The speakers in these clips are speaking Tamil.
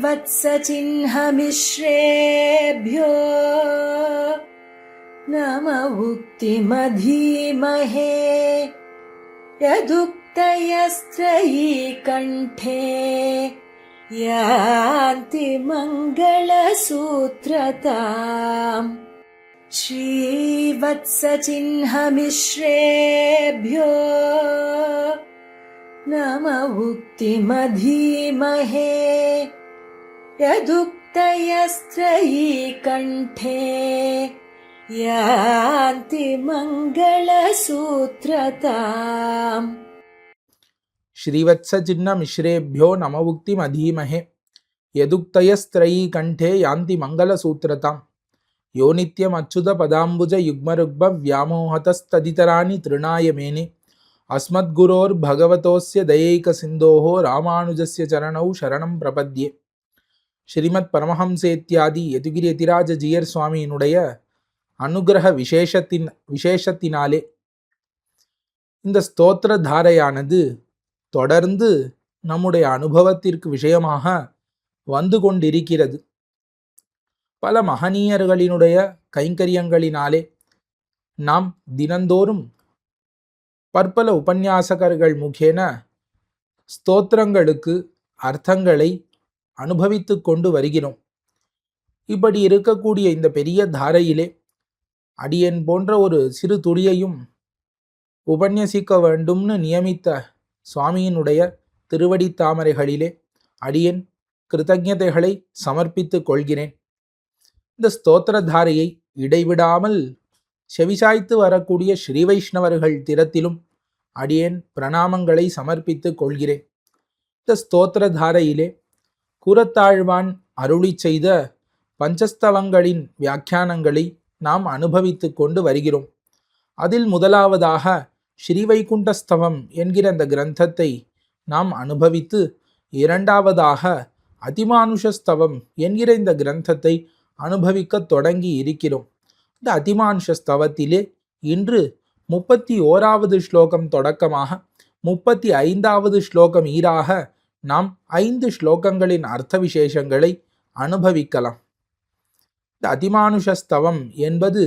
श्रीवत्सचिह्नमिश्रेभ्यो नम उक्तिमधीमहे यदुक्तयस्त्रयी कण्ठे यान्ति मङ्गलसूत्रताम् श्रीवत्सचिह्नमिश्रेभ्यो नम उक्तिमधीमहे यदुक्तयस्त्रयी कण्ठे यान्ति मङ्गलसूत्रताम् श्रीवत्सचिह्नमिश्रेभ्यो नम उक्तिमधीमहे यदुक्तयस्त्रयी कण्ठे यान्ति मङ्गलसूत्रताम् यो नित्यमच्युत पदाम्बुज युग्मरुग्म व्यामोहतस्तदितराणि तृणाय मेने अस्मद्गुरोर्भगवतोस्य दयैकसिन्धोः रामानुजस्य चरणौ शरणं प्रपद्ये. ஸ்ரீமத் பரமஹம்சேத்யாதி யதுகிரி யதிராஜ ஜீயர் சுவாமியினுடைய அனுகிரக விசேஷத்தினாலே இந்த ஸ்தோத்திர தாரையானது தொடர்ந்து நம்முடைய அனுபவத்திற்கு விஷயமாக வந்து கொண்டிருக்கிறது. பல மகனீயர்களினுடைய கைங்கரியங்களினாலே நாம் தினந்தோறும் பற்பல உபன்யாசகர்கள் முகேன ஸ்தோத்திரங்களுக்கு அர்த்தங்களை அனுபவித்து கொண்டு வருகிறோம். இப்படி இருக்கக்கூடிய இந்த பெரிய தாரையிலே அடியேன் போன்ற ஒரு சிறு துளியையும் உபன்யசிக்க வேண்டும்னு நியமித்த சுவாமியினுடைய திருவடி தாமரைகளிலே அடியேன் கிருத்தஜதைகளை சமர்ப்பித்து கொள்கிறேன். இந்த ஸ்தோத்திர தாரையை இடைவிடாமல் செவிசாய்த்து வரக்கூடிய ஸ்ரீ வைஷ்ணவர்கள் திறத்திலும் அடியேன் பிரணாமங்களை சமர்ப்பித்து கொள்கிறேன். இந்த ஸ்தோத்திர தாரையிலே கூரத்தாழ்வான் அருளி செய்த பஞ்சஸ்தவங்களின் வியாக்கியானங்களை நாம் அனுபவித்து கொண்டு வருகிறோம். அதில் முதலாவதாக ஸ்ரீவைகுண்டஸ்தவம் என்கிற அந்த கிரந்தத்தை நாம் அனுபவித்து, இரண்டாவதாக அதிமானுஷஸ்தவம் என்கிற இந்த கிரந்தத்தை அனுபவிக்க தொடங்கி இருக்கிறோம். இந்த அதிமானுஷஸ்தவத்திலே இன்று 31வது ஸ்லோகம் தொடக்கமாக 35வது ஸ்லோகம் ஈராக நாம் 5 ஸ்லோகங்களின் அர்த்த விசேஷங்களை அனுபவிக்கலாம். இந்த அதிமானுஷஸ்தவம் என்பது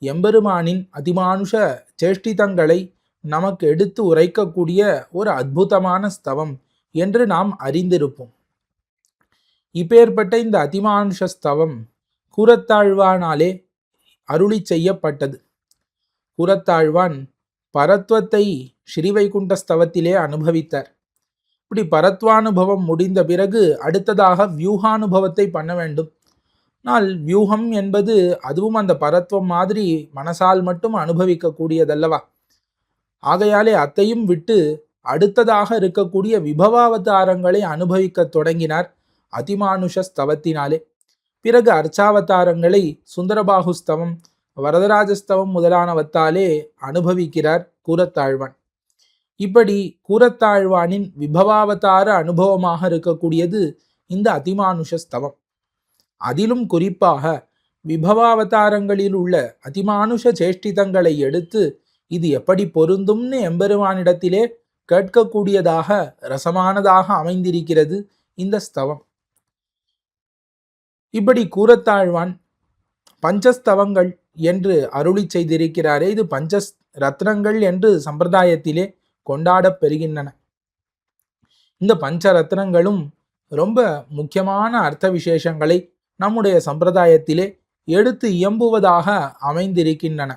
எம்பெருமானின் அதிமானுஷ சேஷ்டிதங்களை நமக்கு எடுத்து உரைக்கக்கூடிய ஒரு அற்புதமான ஸ்தவம் என்று நாம் அறிந்திருப்போம். இப்பேற்பட்ட இந்த அதிமானுஷஸ்தவம் கூரத்தாழ்வானாலே அருளி செய்யப்பட்டது. கூரத்தாழ்வான் பரத்வத்தை ஸ்ரீவைகுண்டஸ்தவத்திலே அனுபவித்தார். இப்படி பரத்வானுபவம் முடிந்த பிறகு அடுத்ததாக வியூகானுபவத்தை பண்ண வேண்டும். ஆனால் வியூகம் என்பது அதுவும் அந்த பரத்வம் மாதிரி மனசால் மட்டும் அனுபவிக்கக்கூடியதல்லவா. ஆகையாலே அத்தையும் விட்டு அடுத்ததாக இருக்கக்கூடிய விபவாவதாரங்களை அனுபவிக்க தொடங்கினார் அதிமானுஷஸ்தவத்தினாலே. பிறகு அர்ச்சாவதாரங்களை சுந்தரபாகுஸ்தவம், வரதராஜஸ்தவம் முதலானவத்தாலே அனுபவிக்கிறார் கூரத்தாழ்வான். இப்படி கூரத்தாழ்வானின் விபவாவதார அனுபவமாக இருக்கக்கூடியது இந்த அதிமானுஷஸ்தவம். அதிலும் குறிப்பாக விபவாவதாரங்களில் உள்ள அதிமானுஷ சேஷ்டிதங்களை எடுத்து இது எப்படி பொருந்தும்னு எம்பெருமானிடத்திலே கேட்கக்கூடியதாக ரசமானதாக அமைந்திருக்கிறது இந்த ஸ்தவம். இப்படி கூரத்தாழ்வான் பஞ்சஸ்தவங்கள் என்று அருளி செய்திருக்கிறாரே, இது பஞ்ச ரத்னங்கள் என்று சம்பிரதாயத்திலே கொண்டாடப் பெறுகின்றன. இந்த பஞ்ச ரத்னங்களும் ரொம்ப முக்கியமான அர்த்த விசேஷங்களை நம்முடைய சம்பிரதாயத்திலே எடுத்து இயம்புவதாக அமைந்திருக்கின்றன.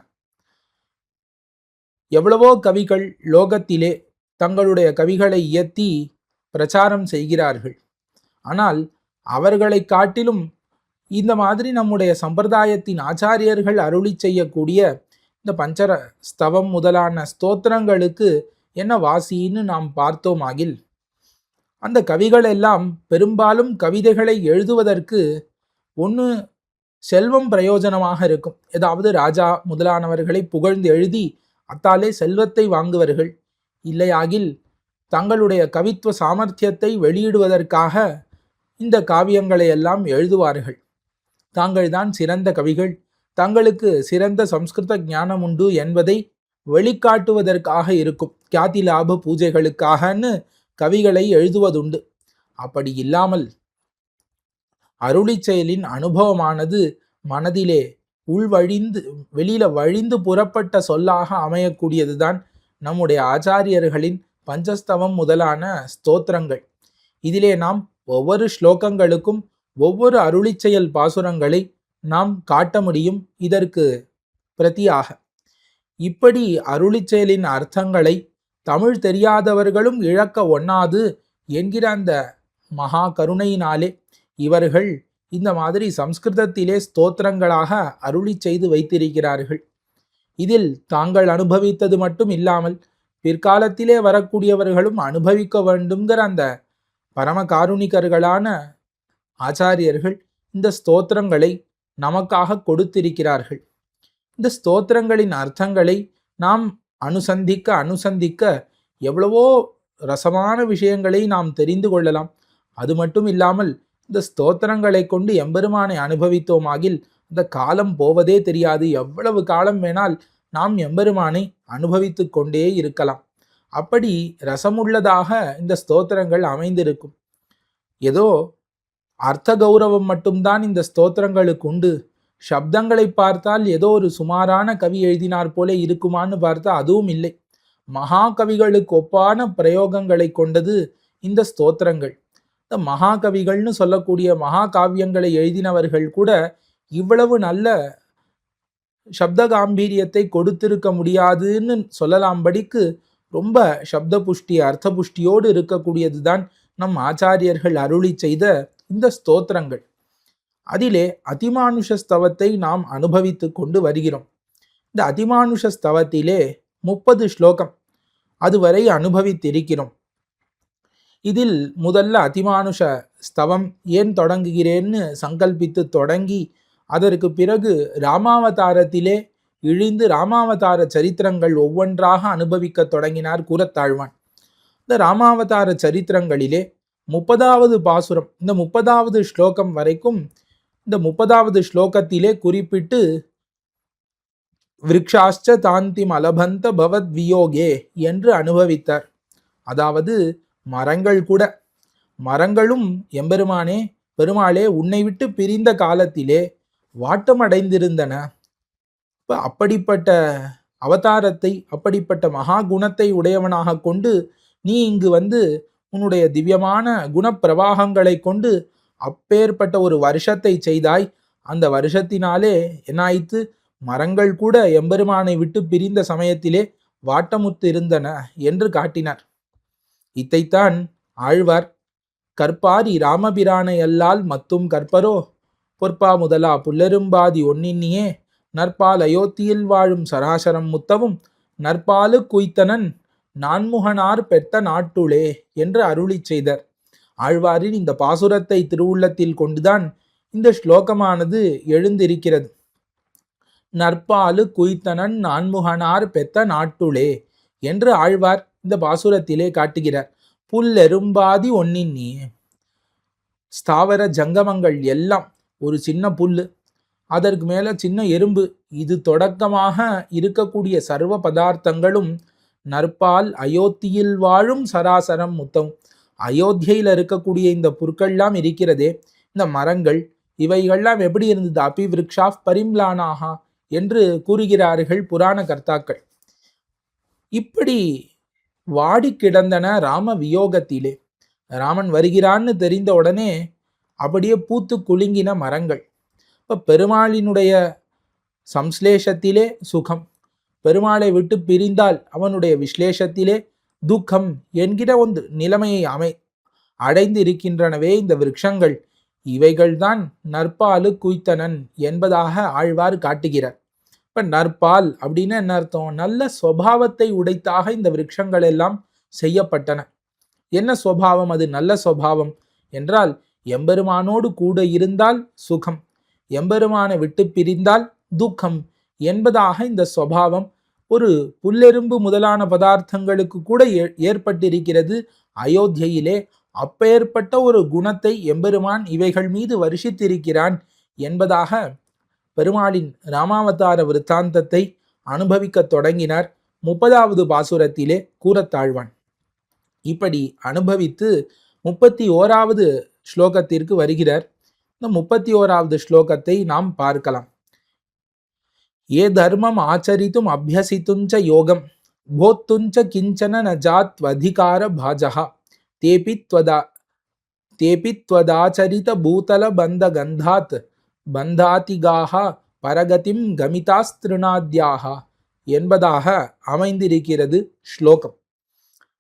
எவ்வளவோ கவிகள் லோகத்திலே தங்களுடைய கவிகளை இயற்றி பிரச்சாரம் செய்கிறார்கள். ஆனால் அவர்களை காட்டிலும் இந்த மாதிரி நம்முடைய சம்பிரதாயத்தின் ஆச்சாரியர்கள் அருளி செய்யக்கூடிய இந்த பஞ்சர ஸ்தவம் முதலான ஸ்தோத்திரங்களுக்கு என்ன வாசின்னு நாம் பார்த்தோமாகில், அந்த கவிகள் எல்லாம் பெரும்பாலும் கவிதைகளை எழுதுவதற்கு ஒன்று செல்வம் பிரயோஜனமாக இருக்கும். ஏதாவது ராஜா முதலானவர்களை புகழ்ந்து எழுதி அத்தாலே செல்வத்தை வாங்குவர்கள். இல்லையாகில் தங்களுடைய கவித்துவ சாமர்த்தியத்தை வெளியிடுவதற்காக இந்த காவியங்களை எல்லாம் எழுதுவார்கள். தாங்கள்தான் சிறந்த கவிகள், தங்களுக்கு சிறந்த சம்ஸ்கிருத ஞானம் உண்டு என்பதை வெளிக்காட்டுவதற்காக இருக்கும். கியாதி லாப பூஜைகளுக்காகன்னு கவிகளை எழுதுவதுண்டு. அப்படி இல்லாமல் அருளிச் செயலின் அனுபவமானது மனதிலே உள்வழிந்து வெளியில வழிந்து புறப்பட்ட சொல்லாக அமையக்கூடியதுதான் நம்முடைய ஆச்சாரியர்களின் பஞ்சஸ்தவம் முதலான ஸ்தோத்திரங்கள். இதிலே நாம் ஒவ்வொரு ஸ்லோகங்களுக்கும் ஒவ்வொரு அருளிச் செயல் பாசுரங்களை நாம் காட்ட முடியும் இதற்கு பிரதியாக. இப்படி அருளிச் செயலின் அர்த்தங்களை தமிழ் தெரியாதவர்களும் இழக்க ஒண்ணாது என்கிற அந்த மகா கருணையினாலே இவர்கள் இந்த மாதிரி சம்ஸ்கிருதத்திலே ஸ்தோத்திரங்களாக அருளி செய்து வைத்திருக்கிறார்கள். இதில் தாங்கள் அனுபவித்தது மட்டும் இல்லாமல் பிற்காலத்திலே வரக்கூடியவர்களும் அனுபவிக்க வேண்டும்ங்கிற அந்த பரம காருணிகர்களான ஆச்சாரியர்கள் இந்த ஸ்தோத்திரங்களை நமக்காக கொடுத்திருக்கிறார்கள். இந்த ஸ்தோத்திரங்களின் அர்த்தங்களை நாம் அனுசந்திக்க எவ்வளவோ ரசமான விஷயங்களை நாம் தெரிந்து கொள்ளலாம். அது மட்டும் இல்லாமல் இந்த ஸ்தோத்திரங்களை கொண்டு எம்பெருமானை அனுபவித்தோமாகில் இந்த காலம் போவதே தெரியாது. எவ்வளவு காலம் வேணால் நாம் எம்பெருமானை அனுபவித்து கொண்டே இருக்கலாம். அப்படி ரசமுள்ளதாக இந்த ஸ்தோத்திரங்கள் அமைந்திருக்கும். ஏதோ அர்த்த கௌரவம் மட்டும்தான் இந்த ஸ்தோத்திரங்களுக்கு உண்டு. சப்தங்களை பார்த்தால் ஏதோ ஒரு சுமாரான கவி எழுதினார் போல இருக்குமான்னு பார்த்தா அதுவும் இல்லை. மகா கவிகளுக்கு ஒப்பான பிரயோகங்களை கொண்டது இந்த ஸ்தோத்திரங்கள். இந்த மகாகவிகள்னு சொல்லக்கூடிய மகா காவியங்களை எழுதினவர்கள் கூட இவ்வளவு நல்ல சப்த காம்பீரியத்தை கொடுத்திருக்க முடியாதுன்னு சொல்லலாம்படிக்கு ரொம்ப சப்த புஷ்டி அர்த்த புஷ்டியோடு இருக்கக்கூடியதுதான் நம் ஆச்சாரியர்கள் அருளி செய்த இந்த ஸ்தோத்திரங்கள். அதிலே அதிமானுஷ ஸ்தவத்தை நாம் அனுபவித்து கொண்டு வருகிறோம். இந்த அதிமானுஷ ஸ்தவத்திலே 30 ஸ்லோகம் அதுவரை அனுபவித்திருக்கிறோம். இதில் முதல்ல அதிமானுஷ ஸ்தவம் ஏன் தொடங்குகிறேன்னு சங்கல்பித்து தொடங்கி அதற்கு பிறகு ராமாவதாரத்திலே இழிந்து ராமாவதார சரித்திரங்கள் ஒவ்வொன்றாக அனுபவிக்க தொடங்கினார் கூரத்தாழ்வான். இந்த ராமாவதார சரித்திரங்களிலே 30வது பாசுரம் இந்த 30வது ஸ்லோகம் வரைக்கும் இந்த 30வது ஸ்லோகத்திலே குறிப்பிட்டு விருக்ஷாச்ச தாந்தி மலபந்த பவத் வியோகே என்று அனுபவித்தார். அதாவது மரங்களும் எம்பெருமானே பெருமாளே உன்னை விட்டு பிரிந்த காலத்திலே வாட்டமடைந்திருந்தன. அப்படிப்பட்ட அவதாரத்தை அப்படிப்பட்ட மகா குணத்தை உடையவனாக கொண்டு நீ இங்கு வந்து உன்னுடைய திவ்யமான குணப்பிரவாகங்களை கொண்டு அப்பேற்பட்ட ஒரு வருஷத்தை செய்தாய். அந்த வருஷத்தினாலே என்னாயிற்று? மரங்கள் கூட எம்பெருமானை விட்டு பிரிந்த சமயத்திலே வாட்டமுத்து இருந்தன என்று காட்டினார். இதைத்தான் ஆழ்வார் கற்பாரி ராமபிரானை அல்லால் மத்தும் கற்பரோ பொற்பா முதலா புல்லெரும்பாதி ஒன்னின்னியே நற்பால் அயோத்தியில் வாழும் சராசரம் முத்தவும் நற்பாலு குய்த்தனன் நான்முகனார் பெத்த நாட்டுளே என்று அருளி செய்தார். ஆழ்வாரின் இந்த பாசுரத்தை திருவுள்ளத்தில் கொண்டுதான் இந்த ஸ்லோகமானது எழுந்திருக்கிறது. நற்பாலு குய்த்தனன் நான்முகனார் பெத்த நாட்டுளே என்று ஆழ்வார் இந்த பாசுரத்திலே காட்டுகிறார். புல்லெரும்பாதி ஒன்னின்னியே, ஸ்தாவர ஜங்கமங்கள் எல்லாம் ஒரு சின்ன புல்லு, அதற்கு மேல சின்ன எறும்பு, இது தொடக்கமாக இருக்கக்கூடிய சர்வ பதார்த்தங்களும் நற்பால் அயோத்தியில் வாழும் சராசரம் முத்தம். அயோத்தியில் இருக்கக்கூடிய இந்த புற்கள்லாம் இருக்கிறதே, இந்த மரங்கள், இவைகள்லாம் எப்படி இருந்தது? அபி விருக்ஷா பரிம்லானாகா என்று கூறுகிறார்கள் புராண கர்த்தாக்கள். இப்படி வாடி கிடந்தன ராம வியோகத்திலே. ராமன் வருகிறான்னு தெரிந்த உடனே அப்படியே பூத்து குலுங்கின மரங்கள். இப்போ பெருமாளினுடைய சம்ஸ்லேஷத்திலே சுகம், பெருமாளை விட்டு பிரிந்தால் அவனுடைய விஸ்லேஷத்திலே துக்கம் என்கிற ஒரு நிலைமையை அடைந்து இருக்கின்றனவே இந்த விருட்சங்கள். இவைகள்தான் நற்பாலு குய்த்தனன் என்பதாக ஆழ்வார் காட்டுகிறார். இப்போ நற்பால் அப்படின்னு என்ன அர்த்தம்? நல்ல சுவாவத்தை உடைத்தாக இந்த விருட்சங்கள் எல்லாம் செய்யப்பட்டன. என்ன சுவாவம் அது? நல்ல சுவாவம் என்றால் எம்பெருமானோடு கூட இருந்தால் சுகம், எம்பெருமானை விட்டு பிரிந்தால் துக்கம் என்பதாக இந்த சுவாவம் ஒரு புல்லெரும்பு முதலான பதார்த்தங்களுக்கு கூட ஏற்பட்டிருக்கிறது அயோத்தியிலே. அப்பேற்பட்ட ஒரு குணத்தை எம்பெருமான் இவைகள் மீது வருஷித்திருக்கிறான் என்பதாக பெருமாளின் ராமாவதார விருத்தாந்தத்தை அனுபவிக்க தொடங்கினார் 30வது பாசுரத்திலே கூரத்தாழ்வான். இப்படி அனுபவித்து 31வது ஸ்லோகத்திற்கு வருகிறார். இந்த 31வது ஸ்லோகத்தை நாம் பார்க்கலாம். ஏ தர்மம் ஆச்சரித்தும் அபியசித்துஞ்ச யோகம் போத்துஞ்ச கிஞ்சன ந ஜாத்வதிகார பாஜஹ தேபி த்வதாச்சரித பூதல பந்த கந்தாத் பந்தாதிகாக பரகதிம் கமிதாஸ்திருணாத்யாக என்பதாக அமைந்திருக்கிறது ஸ்லோகம்.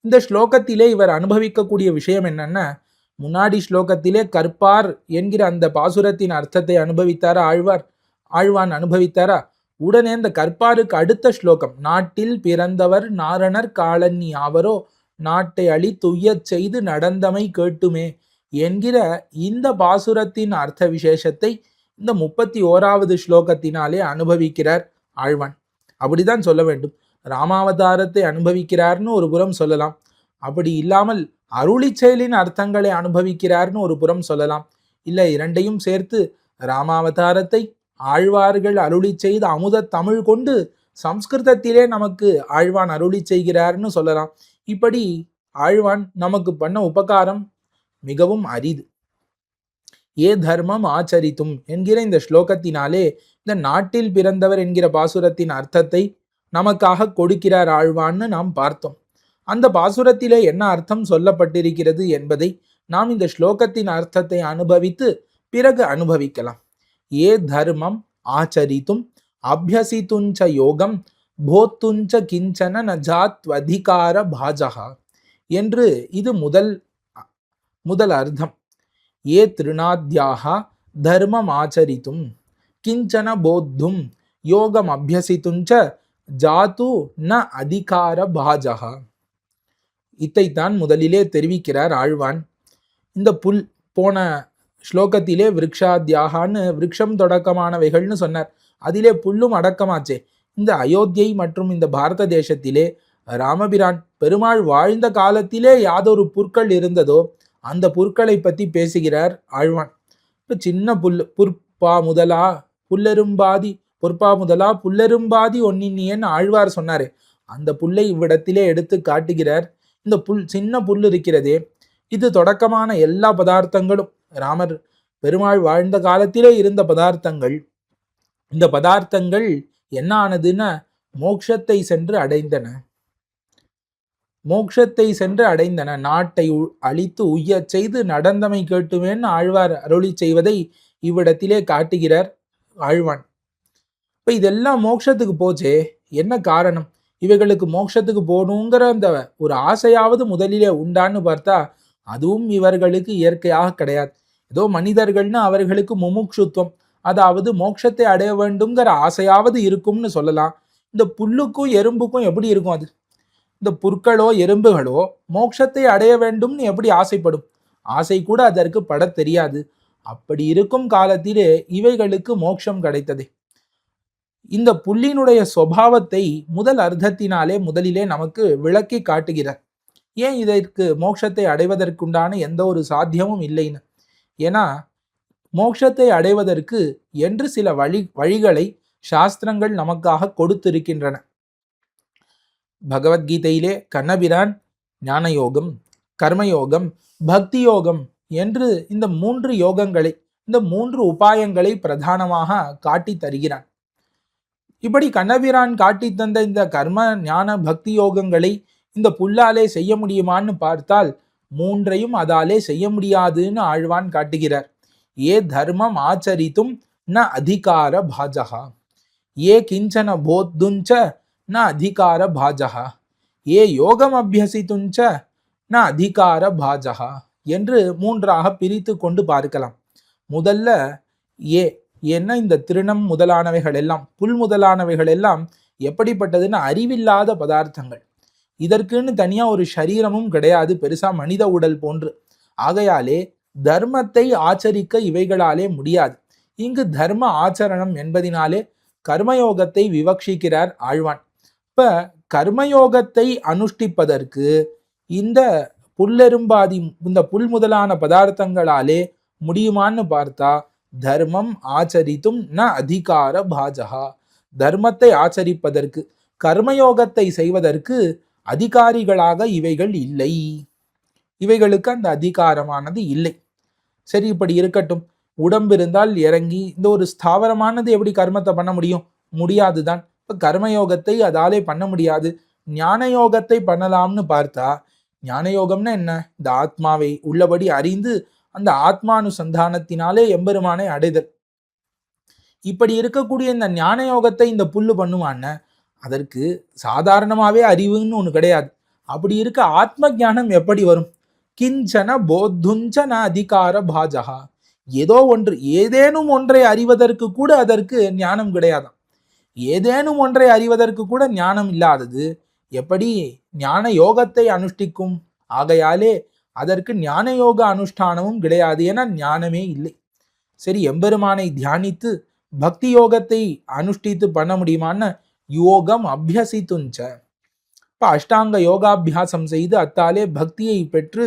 இந்த ஸ்லோகத்திலே இவர் அனுபவிக்கக்கூடிய விஷயம் என்னன்னா, முன்னாடி ஸ்லோகத்திலே கற்பார் என்கிற அந்த பாசுரத்தின் அர்த்தத்தை அனுபவித்தாரா ஆழ்வான் அனுபவித்தாரா? உடனே அந்த கற்பாருக்கு அடுத்த ஸ்லோகம், நாட்டில் பிறந்தவர் நாரணர் காலன்னி ஆவரோ நாட்டை துய்யச் செய்து நடந்தமை கேட்டுமே என்கிற இந்த பாசுரத்தின் அர்த்த விசேஷத்தை இந்த 31வது ஸ்லோகத்தினாலே அனுபவிக்கிறார் ஆழ்வான். அப்படிதான் சொல்ல வேண்டும். ராமாவதாரத்தை அனுபவிக்கிறார்னு ஒரு புறம் சொல்லலாம், அப்படி இல்லாமல் அருளி செயலின் அர்த்தங்களை அனுபவிக்கிறார்னு ஒரு புறம் சொல்லலாம். இல்லை, இரண்டையும் சேர்த்து ராமாவதாரத்தை ஆழ்வார்கள் அருளி செய்து அமுத தமிழ் கொண்டு சம்ஸ்கிருதத்திலே நமக்கு ஆழ்வான் அருளி செய்கிறார்னு சொல்லலாம். இப்படி ஆழ்வான் நமக்கு பண்ண உபகாரம் மிகவும் அரிது. ஏ தர்மம் ஆச்சரித்தும் என்கிற இந்த ஸ்லோகத்தினாலே இந்த நாட்டில் பிறந்தவர் என்கிற பாசுரத்தின் அர்த்தத்தை நமக்காக கொடுக்கிறார் ஆழ்வான்னு நாம் பார்த்தோம். அந்த பாசுரத்திலே என்ன அர்த்தம் சொல்லப்பட்டிருக்கிறது என்பதை நாம் இந்த ஸ்லோகத்தின் அர்த்தத்தை அனுபவித்து பிறகு அனுபவிக்கலாம். ஏ தர்மம் ஆச்சரித்தும் அபியசித்துஞ்ச யோகம் போத்துஞ்ச கிஞ்சன நஜாத்வதிகார பாஜகா என்று இது முதல் அர்த்தம். ஏ திருநாத்யாக தர்மம் ஆச்சரித்தும் கிஞ்சன போத்தும் யோகம் அபியசித்துஞ்ச ஜாத்து ந அதிகார பாஜகா. இதைத்தான் முதலிலே தெரிவிக்கிறார் ஆழ்வான். இந்த போன ஸ்லோகத்திலே விருக்ஷாத்யாகான்னு விருக்ஷம் தொடக்கமானவைகள்னு சொன்னார். அதிலே புல்லும் அடக்கமாச்சே. இந்த அயோத்தியை மற்றும் இந்த பாரத தேசத்திலே ராமபிரான் பெருமாள் வாழ்ந்த காலத்திலே யாதொரு புற்கள் இருந்ததோ அந்த புற்களை பற்றி பேசுகிறார் ஆழ்வான். இப்போ சின்ன புற்பா முதலா புல்லெரும்பாதி ஒன்னின்னியன் ஆழ்வார் சொன்னாரு. அந்த புல்லை இவ்விடத்திலே எடுத்து காட்டுகிறார். இந்த சின்ன புல் இருக்கிறதே, இது தொடக்கமான எல்லா பதார்த்தங்களும் ராமர் பெருமாள் வாழ்ந்த காலத்திலே இருந்த பதார்த்தங்கள். இந்த பதார்த்தங்கள் என்ன ஆனதுன்னா மோட்சத்தை சென்று அடைந்தன. நாட்டை அழித்து உய்யச் செய்து நடந்தமை கேட்டுமேன்னு ஆழ்வார் அருளி செய்வதை இவ்விடத்திலே காட்டுகிறார் ஆழ்வான். இப்ப இதெல்லாம் மோட்சத்துக்கு போச்சே, என்ன காரணம்? இவைகளுக்கு மோட்சத்துக்கு போகணுங்கிற அந்த ஒரு ஆசையாவது முதலிலே உண்டான்னு பார்த்தா அதுவும் இவர்களுக்கு இயற்கையாக கிடையாது. ஏதோ மனிதர்கள்னு அவர்களுக்கு முமுட்சுத்துவம், அதாவது மோட்சத்தை அடைய வேண்டும்ங்கிற ஆசையாவது இருக்கும்னு சொல்லலாம். இந்த புல்லுக்கும் எறும்புக்கும் எப்படி இருக்கும்? அது இந்த புற்களோ எறும்புகளோ மோட்சத்தை அடைய வேண்டும்னு எப்படி ஆசைப்படும்? ஆசை கூட அதற்கு பட தெரியாது. அப்படி இருக்கும் காலத்திலே இவைகளுக்கு மோட்சம் கிடைத்தது. இந்த புல்லினுடைய சுபாவத்தை முதல் அர்த்தத்தினாலே முதலிலே நமக்கு விளக்கி காட்டுகிறார். ஏன் இதற்கு மோட்சத்தை அடைவதற்குண்டான எந்த ஒரு சாத்தியமும் இல்லைன்னு. ஏன்னா மோட்சத்தை அடைவதற்கு என்று சில வழிகளை சாஸ்திரங்கள் நமக்காக கொடுத்திருக்கின்றன. பகவத்கீதையிலே கண்ணபிரான் ஞானயோகம், கர்மயோகம், பக்தி யோகம் என்று இந்த 3 யோகங்களை, இந்த 3 உபாயங்களை பிரதானமாக காட்டி தருகிறான். இப்படி கண்ணபிரான் காட்டி தந்த இந்த கர்ம ஞான பக்தி யோகங்களை இந்த புல்லாலே செய்ய முடியுமான்னு பார்த்தால் 3ஐயும் அதாலே செய்ய முடியாதுன்னு ஆழ்வான் காட்டுகிறார். ஏ தர்மம் ஆச்சரித்தும் ந அதிகார பாஜகா, ஏ கிஞ்சன போத்துஞ்ச ந அதிகார பாஜகா, ஏ யோகம் அபியசித்துஞ்ச ந அதிகார பாஜகா என்று 3ஆக பிரித்து கொண்டு பார்க்கலாம். முதல்ல ஏன்னா இந்த திருணம் முதலானவைகள் எல்லாம், புல் முதலானவைகள் எல்லாம் எப்படிப்பட்டதுன்னு அறிவில்லாத பதார்த்தங்கள். இதற்குன்னு தனியா ஒரு சரீரமும் கிடையாது, பெருசா மனித உடல் போன்று. ஆகையாலே தர்மத்தை ஆச்சரிக்க இவைகளாலே முடியாது. இங்கு தர்ம ஆச்சரணம் என்பதினாலே கர்மயோகத்தை விவக்ஷிக்கிறார் ஆழ்வான். இப்ப கர்மயோகத்தை அனுஷ்டிப்பதற்கு இந்த புல் முதலான பதார்த்தங்களாலே முடியுமான்னு பார்த்தா தர்மம் ஆச்சரித்தும் ந அதிகார பாஜகா, தர்மத்தை ஆச்சரிப்பதற்கு கர்மயோகத்தை செய்வதற்கு அதிகாரிகளாக இவைகள் இல்லை, இவைகளுக்கு அந்த அதிகாரமானது இல்லை. சரி, இப்படி இருக்கட்டும். உடம்பு இருந்தால் இறங்கி இந்த ஒரு ஸ்தாவரமானது எப்படி கர்மத்தை பண்ண முடியும்? முடியாதுதான். இப்ப கர்மயோகத்தை அதாலே பண்ண முடியாது. ஞான யோகத்தை பண்ணலாம்னு பார்த்தா, ஞான யோகம்னா என்ன? இந்த ஆத்மாவை உள்ளபடி அறிந்து அந்த ஆத்மானுசந்தானத்தினாலே எம்பெருமானை அடைதல். இப்படி இருக்கக்கூடிய இந்த ஞான யோகத்தை இந்த புல்லு பண்ணுவான்னு, அதற்கு சாதாரணமாவே அறிவுன்னு ஒண்ணு கிடையாது. அப்படி இருக்க ஆத்ம ஞானம் எப்படி வரும்? கிஞ்சன போத்துஞ்சன அதிகார பாஜகா. ஏதோ ஒன்று, ஏதேனும் ஒன்றை அறிவதற்கு கூட அதற்கு ஞானம் கிடையாதாம். ஏதேனும் ஒன்றை அறிவதற்கு கூட ஞானம் இல்லாதது எப்படி ஞான யோகத்தை அனுஷ்டிக்கும்? ஆகையாலே அதற்கு ஞான யோக அனுஷ்டானமும் கிடையாது. என ஞானமே இல்லை. சரி, எம்பெருமானை தியானித்து பக்தி யோகத்தை அனுஷ்டித்து பண்ண முடியுமான்னு யோகம் அபியசித்துஞ்ச. இப்ப அஷ்டாங்க யோகாபியாசம் செய்து அத்தாலே பக்தியை பெற்று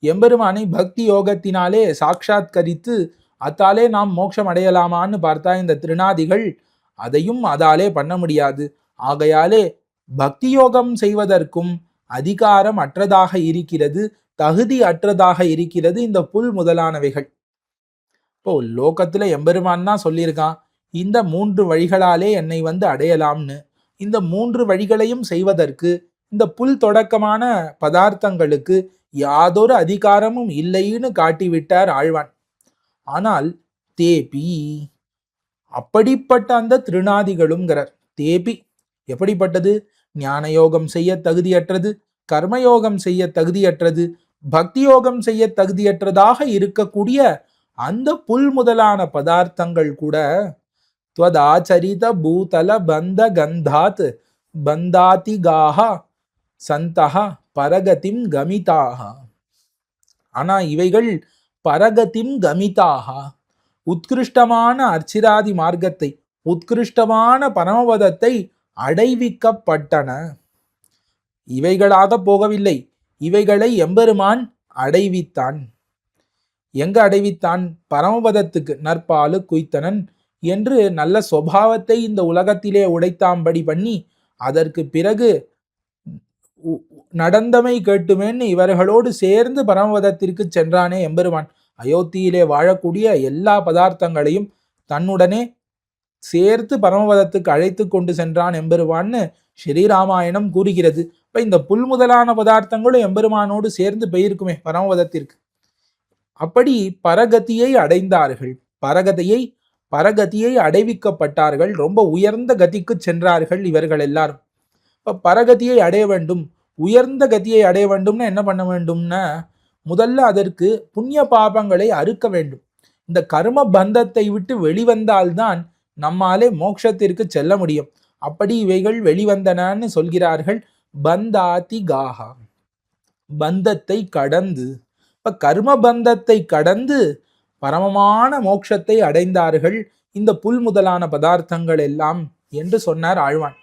எம்பெருமானை பக்தி யோகத்தினாலே சாட்சாத்கரித்து அத்தாலே நாம் மோட்சம் அடையலாமான்னு பார்த்தா இந்த திருநாதிகள் அதையும் அதாலே பண்ண முடியாது. ஆகையாலே பக்தி யோகம் செய்வதற்கும் அதிகாரம் அற்றதாக இருக்கிறது, தகுதி அற்றதாக இருக்கிறது இந்த புல் முதலானவைகள். இப்போ லோகத்துல எம்பெருமான் தான் சொல்லியிருக்கான், இந்த 3 வழிகளாலே என்னை அடையலாம்னு. இந்த 3 வழிகளையும் செய்வதற்கு இந்த புல் தொடக்கமான பதார்த்தங்களுக்கு யாதொரு அதிகாரமும் இல்லைன்னு காட்டிவிட்டார் ஆழ்வான். ஆனால் தேபி அப்படிப்பட்ட அந்த திருநாதிகளும்ங்கிறார். தேபி எப்படிப்பட்டது? ஞான யோகம் செய்ய தகுதியற்றது, கர்மயோகம் செய்ய தகுதியற்றது, பக்தி யோகம் செய்ய தகுதியற்றதாக இருக்கக்கூடிய அந்த புல் முதலான பதார்த்தங்கள் கூட त्वदाचरित பூதல பந்த கந்தாத் பந்தாதிகாக சந்தஹ பரகதிம் கமிதாக. ஆனா இவைகள் பரகதிம் கமிதாக, உத்கிருஷ்டமான அர்ச்சிராதி மார்க்கத்தை, உத்கிருஷ்டமான பரமபதத்தை அடைவிக்கப்பட்டன. இவைகளாக போகவில்லை, இவைகளை எம்பெருமான் அடைவித்தான். எங்க அடைவித்தான்? பரமபதத்துக்கு. நற்பாலு குய்த்தனன் என்று நல்ல சுபாவத்தை இந்த உலகத்திலே உடைத்தாம்படி பண்ணி அதற்கு பிறகு நடந்தமை கேட்டுமேன்னு இவர்களோடு சேர்ந்து பரமபதத்திற்கு சென்றானே எம்பெருமான். அயோத்தியிலே வாழக்கூடிய எல்லா பதார்த்தங்களையும் தன்னுடனே சேர்த்து பரமபதத்துக்கு அழைத்து கொண்டு சென்றான் எம்பெருமான்னு ஸ்ரீராமாயணம் கூறுகிறது. இப்ப இந்த புல் முதலான பதார்த்தங்களும் எம்பெருமானோடு சேர்ந்து போயிருக்குமே பரமபதத்திற்கு. அப்படி பரகதியை அடைந்தார்கள், பரகதியை அடைவிக்கப்பட்டார்கள், ரொம்ப உயர்ந்த கதிக்கு சென்றார்கள் இவர்கள் எல்லாரும். இப்ப பரகதியை அடைய வேண்டும், உயர்ந்த கதியை அடைய வேண்டும்னா என்ன பண்ண வேண்டும்னா, முதல்ல அதற்கு புண்ணிய பாபங்களை அறுக்க வேண்டும். இந்த கர்ம பந்தத்தை விட்டு வெளிவந்தால்தான் நம்மாலே மோட்சத்திற்கு செல்ல முடியும். அப்படி இவைகள் வெளிவந்தனன்னு சொல்கிறார்கள். பந்தாதி காஹா, பந்தத்தை கடந்து, இப்ப கர்ம பந்தத்தை கடந்து பரமமான மோட்சத்தை அடைந்தார்கள் இந்த புல் முதலான பதார்த்தங்கள் எல்லாம் என்று சொன்னார் ஆழ்வான்.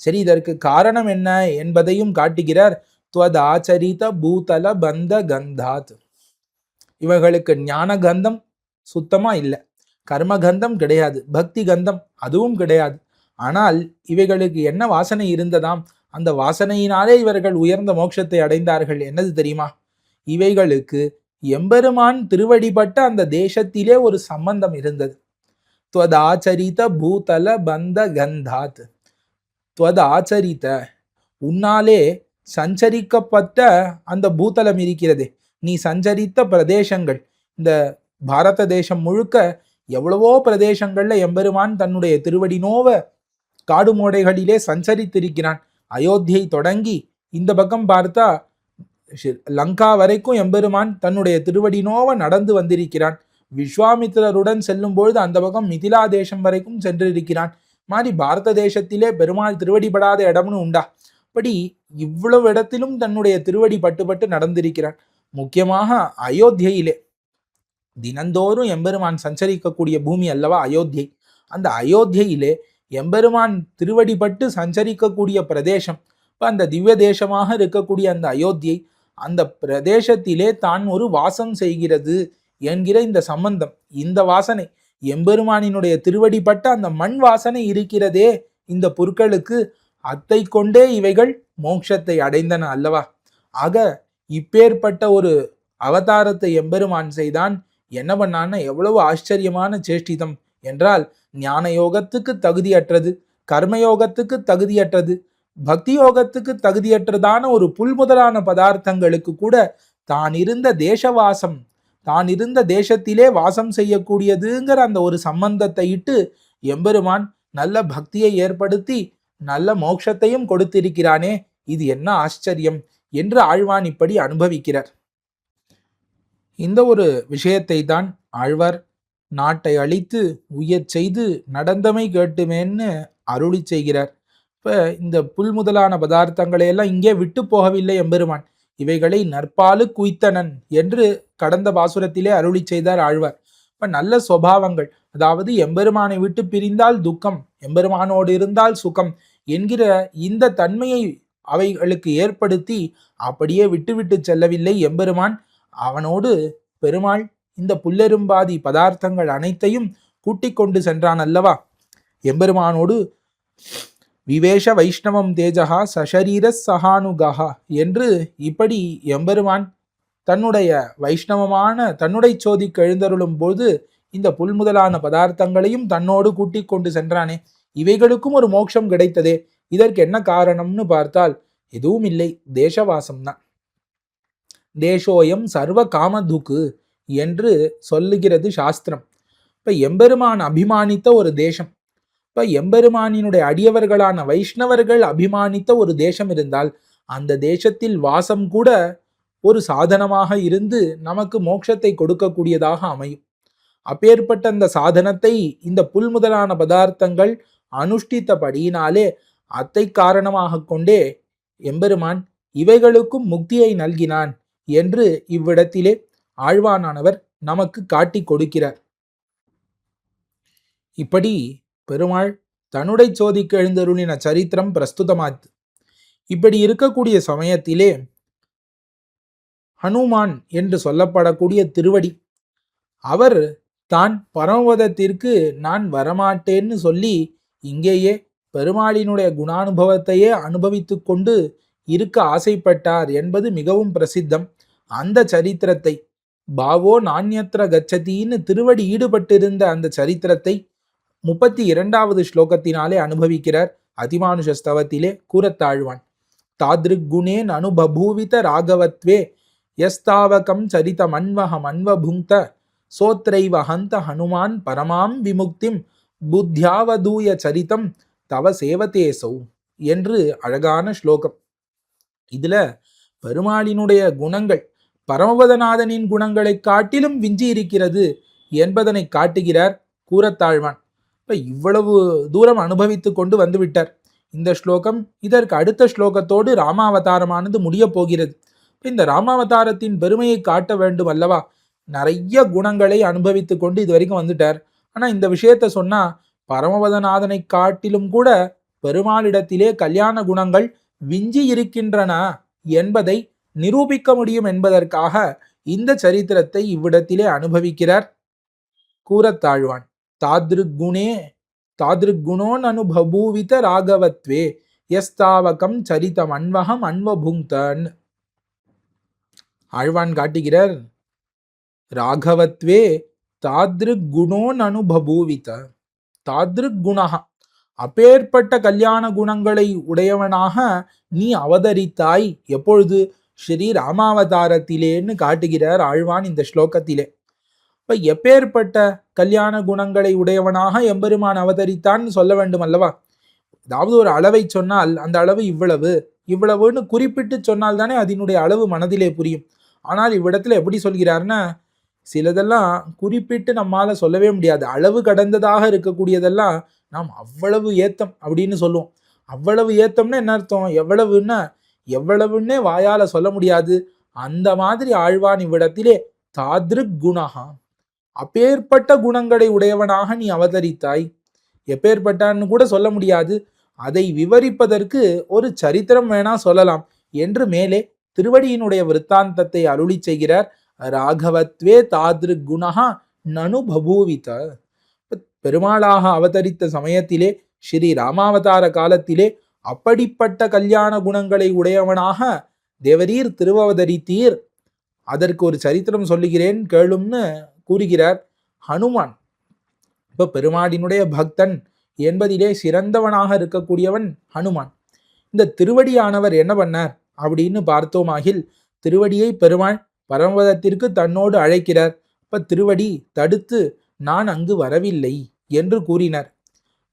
சரி, இதற்கு காரணம் என்ன என்பதையும் காட்டுகிறார். துவதாச்சரித பூதல பந்த கந்தாத். இவர்களுக்கு ஞான கந்தம் சுத்தமா இல்லை, கர்மகந்தம் கிடையாது, பக்தி கந்தம் அதுவும் கிடையாது. ஆனால் இவைகளுக்கு என்ன வாசனை இருந்ததாம்? அந்த வாசனையினாலே இவர்கள் உயர்ந்த மோட்சத்தை அடைந்தார்கள். என்னது தெரியுமா? இவைகளுக்கு எம்பெருமான் திருவடிப்பட்ட அந்த தேசத்திலே ஒரு சம்பந்தம் இருந்தது. துவதாச்சரித பூதல பந்த கந்தாத். துவதாச்சரித, உன்னாலே சஞ்சரிக்கப்பட்ட அந்த பூதலம் இருக்கிறதே, நீ சஞ்சரித்த பிரதேசங்கள், இந்த பாரத தேசம் முழுக்க எவ்வளவோ பிரதேசங்கள்ல எம்பெருமான் தன்னுடைய திருவடி நோவ காடு மோடைகளிலே சஞ்சரித்திருக்கிறான். அயோத்தியை தொடங்கி இந்த பக்கம் பார்த்தா லங்கா வரைக்கும் எம்பெருமான் தன்னுடைய திருவடி நோவ நடந்து வந்திருக்கிறான். விஸ்வாமித்திரருடன் செல்லும் பொழுது அந்த பக்கம் மிதிலா தேசம் வரைக்கும் சென்றிருக்கிறான். மாதிரி பாரத தேசத்திலே பெருமாள் திருவடிபடாத இடம்னு உண்டா? அப்படி இவ்வளவு இடத்திலும் தன்னுடைய திருவடி பட்டு நடந்திருக்கிறான். முக்கியமாக அயோத்தியிலே தினந்தோறும் எம்பெருமான் சஞ்சரிக்கக்கூடிய பூமி அல்லவா அயோத்தியை. அந்த அயோத்தியிலே எம்பெருமான் திருவடிபட்டு சஞ்சரிக்கக்கூடிய பிரதேசம். இப்போ அந்த திவ்ய தேசமாக இருக்கக்கூடிய அந்த அயோத்தியை, அந்த பிரதேசத்திலே தான் ஒரு வாசம் செய்கிறது என்கிற இந்த சம்பந்தம், இந்த வாசனை, எம்பெருமானினுடைய திருவடிப்பட்ட அந்த மண் வாசனை இருக்கிறதே இந்த பொருட்களுக்கு, அத்தை கொண்டே இவைகள் மோட்சத்தை அடைந்தன அல்லவா. ஆக இப்பேற்பட்ட ஒரு அவதாரத்தை எம்பெருமான் செய்தான். என்ன பண்ணான்னா எவ்வளவு ஆச்சரியமான சேஷ்டிதம் என்றால், ஞான யோகத்துக்கு தகுதியற்றது, கர்மயோகத்துக்கு தகுதியற்றது, பக்தி யோகத்துக்கு தகுதியற்றதான ஒரு புல் முதலான பதார்த்தங்களுக்கு கூட தான் இருந்த தேசவாசம், தான் இருந்த தேசத்திலே வாசம் செய்யக்கூடியதுங்கிற அந்த ஒரு சம்பந்தத்தை இட்டு எம்பெருமான் நல்ல பக்தியை ஏற்படுத்தி நல்ல மோட்சத்தையும் கொடுத்திருக்கிறானே, இது என்ன ஆச்சரியம் என்று ஆழ்வான் இப்படி அனுபவிக்கிறார். இந்த ஒரு விஷயத்தை தான் ஆழ்வார் நாட்டை அழித்து உயர் செய்து நடந்தமை கேட்டுமேன்னு அருளி செய்கிறார். இப்ப இந்த புல் முதலான பதார்த்தங்களை எல்லாம் இங்கே விட்டு போகவில்லை எம்பெருமான், இவைகளை நற்பாலு குய்த்தனன் என்று கடந்த பாசுரத்திலே அருளி செய்தார் ஆழ்வார். இப்ப நல்ல சுபாவங்கள், அதாவது எம்பெருமானை விட்டு பிரிந்தால் துக்கம், எம்பெருமானோடு இருந்தால் சுகம் என்கிற இந்த தன்மையை அவைகளுக்கு ஏற்படுத்தி அப்படியே விட்டுவிட்டு செல்லவில்லை எம்பெருமான். அவனோடு பெருமாள் இந்த புல்லெரும்பாதி பதார்த்தங்கள் அனைத்தையும் கூட்டிக் கொண்டு சென்றான் அல்லவா. எம்பெருமானோடு விவேஷ வைஷ்ணவம் தேஜகா சஷரீர சகானுகா என்று இப்படி எம்பெருமான் தன்னுடைய வைஷ்ணவமான தன்னுடைய சோதிக்கு எழுந்தருளும் போது இந்த புல் முதலான பதார்த்தங்களையும் தன்னோடு கூட்டிக் கொண்டு சென்றானே, இவைகளுக்கும் ஒரு மோட்சம் கிடைத்ததே. இதற்கு என்ன காரணம்னு பார்த்தால் எதுவும் இல்லை, தேசவாசம்தான். தேசோயம் சர்வ காமதுக்கு என்று சொல்லுகிறது சாஸ்திரம். இப்ப எம்பெருமான் அபிமானித்த ஒரு தேசம், இப்ப எம்பெருமானினுடைய அடியவர்களான வைஷ்ணவர்கள் அபிமானித்த ஒரு தேசம் இருந்தால் அந்த தேசத்தில் வாசம் கூட ஒரு சாதனமாக இருந்து நமக்கு மோட்சத்தை கொடுக்கக்கூடியதாக அமையும். அப்பேற்பட்ட அந்த சாதனத்தை இந்த புல் முதலான பதார்த்தங்கள் அனுஷ்டித்தபடியினாலே அத்தை காரணமாக கொண்டே எம்பெருமான் இவைகளுக்கும் முக்தியை நல்கினான் என்று இவ்விடத்திலே ஆழ்வானானவர் நமக்கு காட்டி கொடுக்கிறார். இப்படி பெருமாள் தன்னுடைய சோதிக்கு எழுந்தருளின சரித்திரம் பிரஸ்துதமாத்து. இப்படி இருக்கக்கூடிய சமயத்திலே ஹனுமான் என்று சொல்லப்படக்கூடிய திருவடி, அவர் தான் பரமபதத்திற்கு நான் வரமாட்டேன்னு சொல்லி இங்கேயே பெருமாளினுடைய குணானுபவத்தையே அனுபவித்து கொண்டு இருக்க ஆசைப்பட்டார் என்பது மிகவும் பிரசித்தம். அந்த சரித்திரத்தை பாவோ நாண்யத்ர கச்சதின்னு திருவடி ஈடுபட்டிருந்த அந்த சரித்திரத்தை 32வது ஸ்லோகத்தினாலே அனுபவிக்கிறார் அதிமானுஷஸ்தவத்திலே கூறத்தாழ்வான். தாத்ருக் குணேன் அனுபூவித ராகவத்வே யஸ்தாவகம் சரித மன்வஹ மன்வபுங்த சோத்ரைவ ஹந்த ஹனுமான் பரமாம் விமுக்திம் புத்தியாவதூய சரிதம் தவ சேவதேசௌ என்று அழகான ஸ்லோகம். இதுல பெருமாளினுடைய குணங்கள் பரமபதநாதனின் குணங்களை காட்டிலும் விஞ்சி இருக்கிறது என்பதனை காட்டுகிறார் கூறத்தாழ்வான். இப்ப இவ்வளவு தூரம் அனுபவித்து கொண்டு வந்துவிட்டார். இந்த ஸ்லோகம் இதற்கு அடுத்த ஸ்லோகத்தோடு ராமாவதாரமானது முடிய போகிறது. இந்த ராமாவதாரத்தின் பெருமையை காட்ட வேண்டும் அல்லவா. நிறைய குணங்களை அனுபவித்து கொண்டு இது வரைக்கும் வந்துட்டார். ஆனா இந்த விஷயத்த சொன்னா பரமபதநாதனை காட்டிலும் கூட பெருமாளிடத்திலே கல்யாண குணங்கள் விஞ்சி இருக்கின்றன என்பதை நிரூபிக்க முடியும் என்பதற்காக இந்த சரித்திரத்தை இவ்விடத்திலே அனுபவிக்கிறார் கூறத்தாழ்வான். தாத்ருகுணோன் அனுபூவித ராகவத்வே யஸ்தாவகம் சரிதம் அன்வகம் அன்வபுங்தன். ஆழ்வான் காட்டுகிறார், ராகவத்வே தாத்ருகுணோன் அனுபூவித. தாத்ருகுணா, அப்பேற்பட்ட கல்யாண குணங்களை உடையவனாக நீ அவதரித்தாய். எப்பொழுது? ஸ்ரீ ராமாவதாரத்திலேன்னு காட்டுகிறார் ஆழ்வான் இந்த ஸ்லோகத்திலே. இப்ப எப்பேற்பட்ட கல்யாண குணங்களை உடையவனாக எம்பெருமான் அவதரித்தான்னு சொல்ல வேண்டும் அல்லவா. அதாவது ஒரு அளவை சொன்னால் அந்த அளவு இவ்வளவு இவ்வளவுன்னு குறிப்பிட்டு சொன்னால் தானே அதனுடைய அளவு மனதிலே புரியும். ஆனால் இவ்விடத்துல எப்படி சொல்கிறார்னா, சிலதெல்லாம் குறிப்பிட்டு நம்மால சொல்லவே முடியாது. அளவு கடந்ததாக இருக்கக்கூடியதெல்லாம் நாம் அவ்வளவு ஏத்தம் அப்படின்னு சொல்லுவோம். அவ்வளவு ஏத்தம்னா என்ன அர்த்தம்? எவ்வளவுன்னே வாயால சொல்ல முடியாது. அந்த மாதிரி ஆழ்வான் இவ்விடத்திலே தாத்ருக் குணஹா, அப்பேற்பட்ட குணங்களை உடையவனாக நீ அவதரித்தாய். எப்பேற்பட்டான்னு கூட சொல்ல முடியாது. அதை விவரிப்பதற்கு ஒரு சரித்திரம் வேணா சொல்லலாம் என்று மேலே திருவடியினுடைய விருத்தாந்தத்தை அருளி செய்கிறார். ராகவத்வே தாத்ருக் குணஹா நனு பபூவித. பெருமாளாக அவதரித்த சமயத்திலே ஸ்ரீ ராமாவதார காலத்திலே அப்படிப்பட்ட கல்யாண குணங்களை உடையவனாக தேவரீர் திருவவதரித்தீர். அதற்கு ஒரு சரித்திரம் சொல்லுகிறேன் கேளும்னு கூறுகிறார் ஹனுமான். இப்ப பெருமாளினுடைய பக்தன் என்பதிலே சிறந்தவனாக இருக்கக்கூடியவன் ஹனுமான். இந்த திருவடியானவர் என்ன பண்ணார் அப்படின்னு பார்த்தோமாகில், திருவடியை பெருமாள் பரமபதத்திற்கு தன்னோடு அழைக்கிறார். இப்ப திருவடி தடுத்து நான் அங்கு வரவில்லை என்று கூறினார்.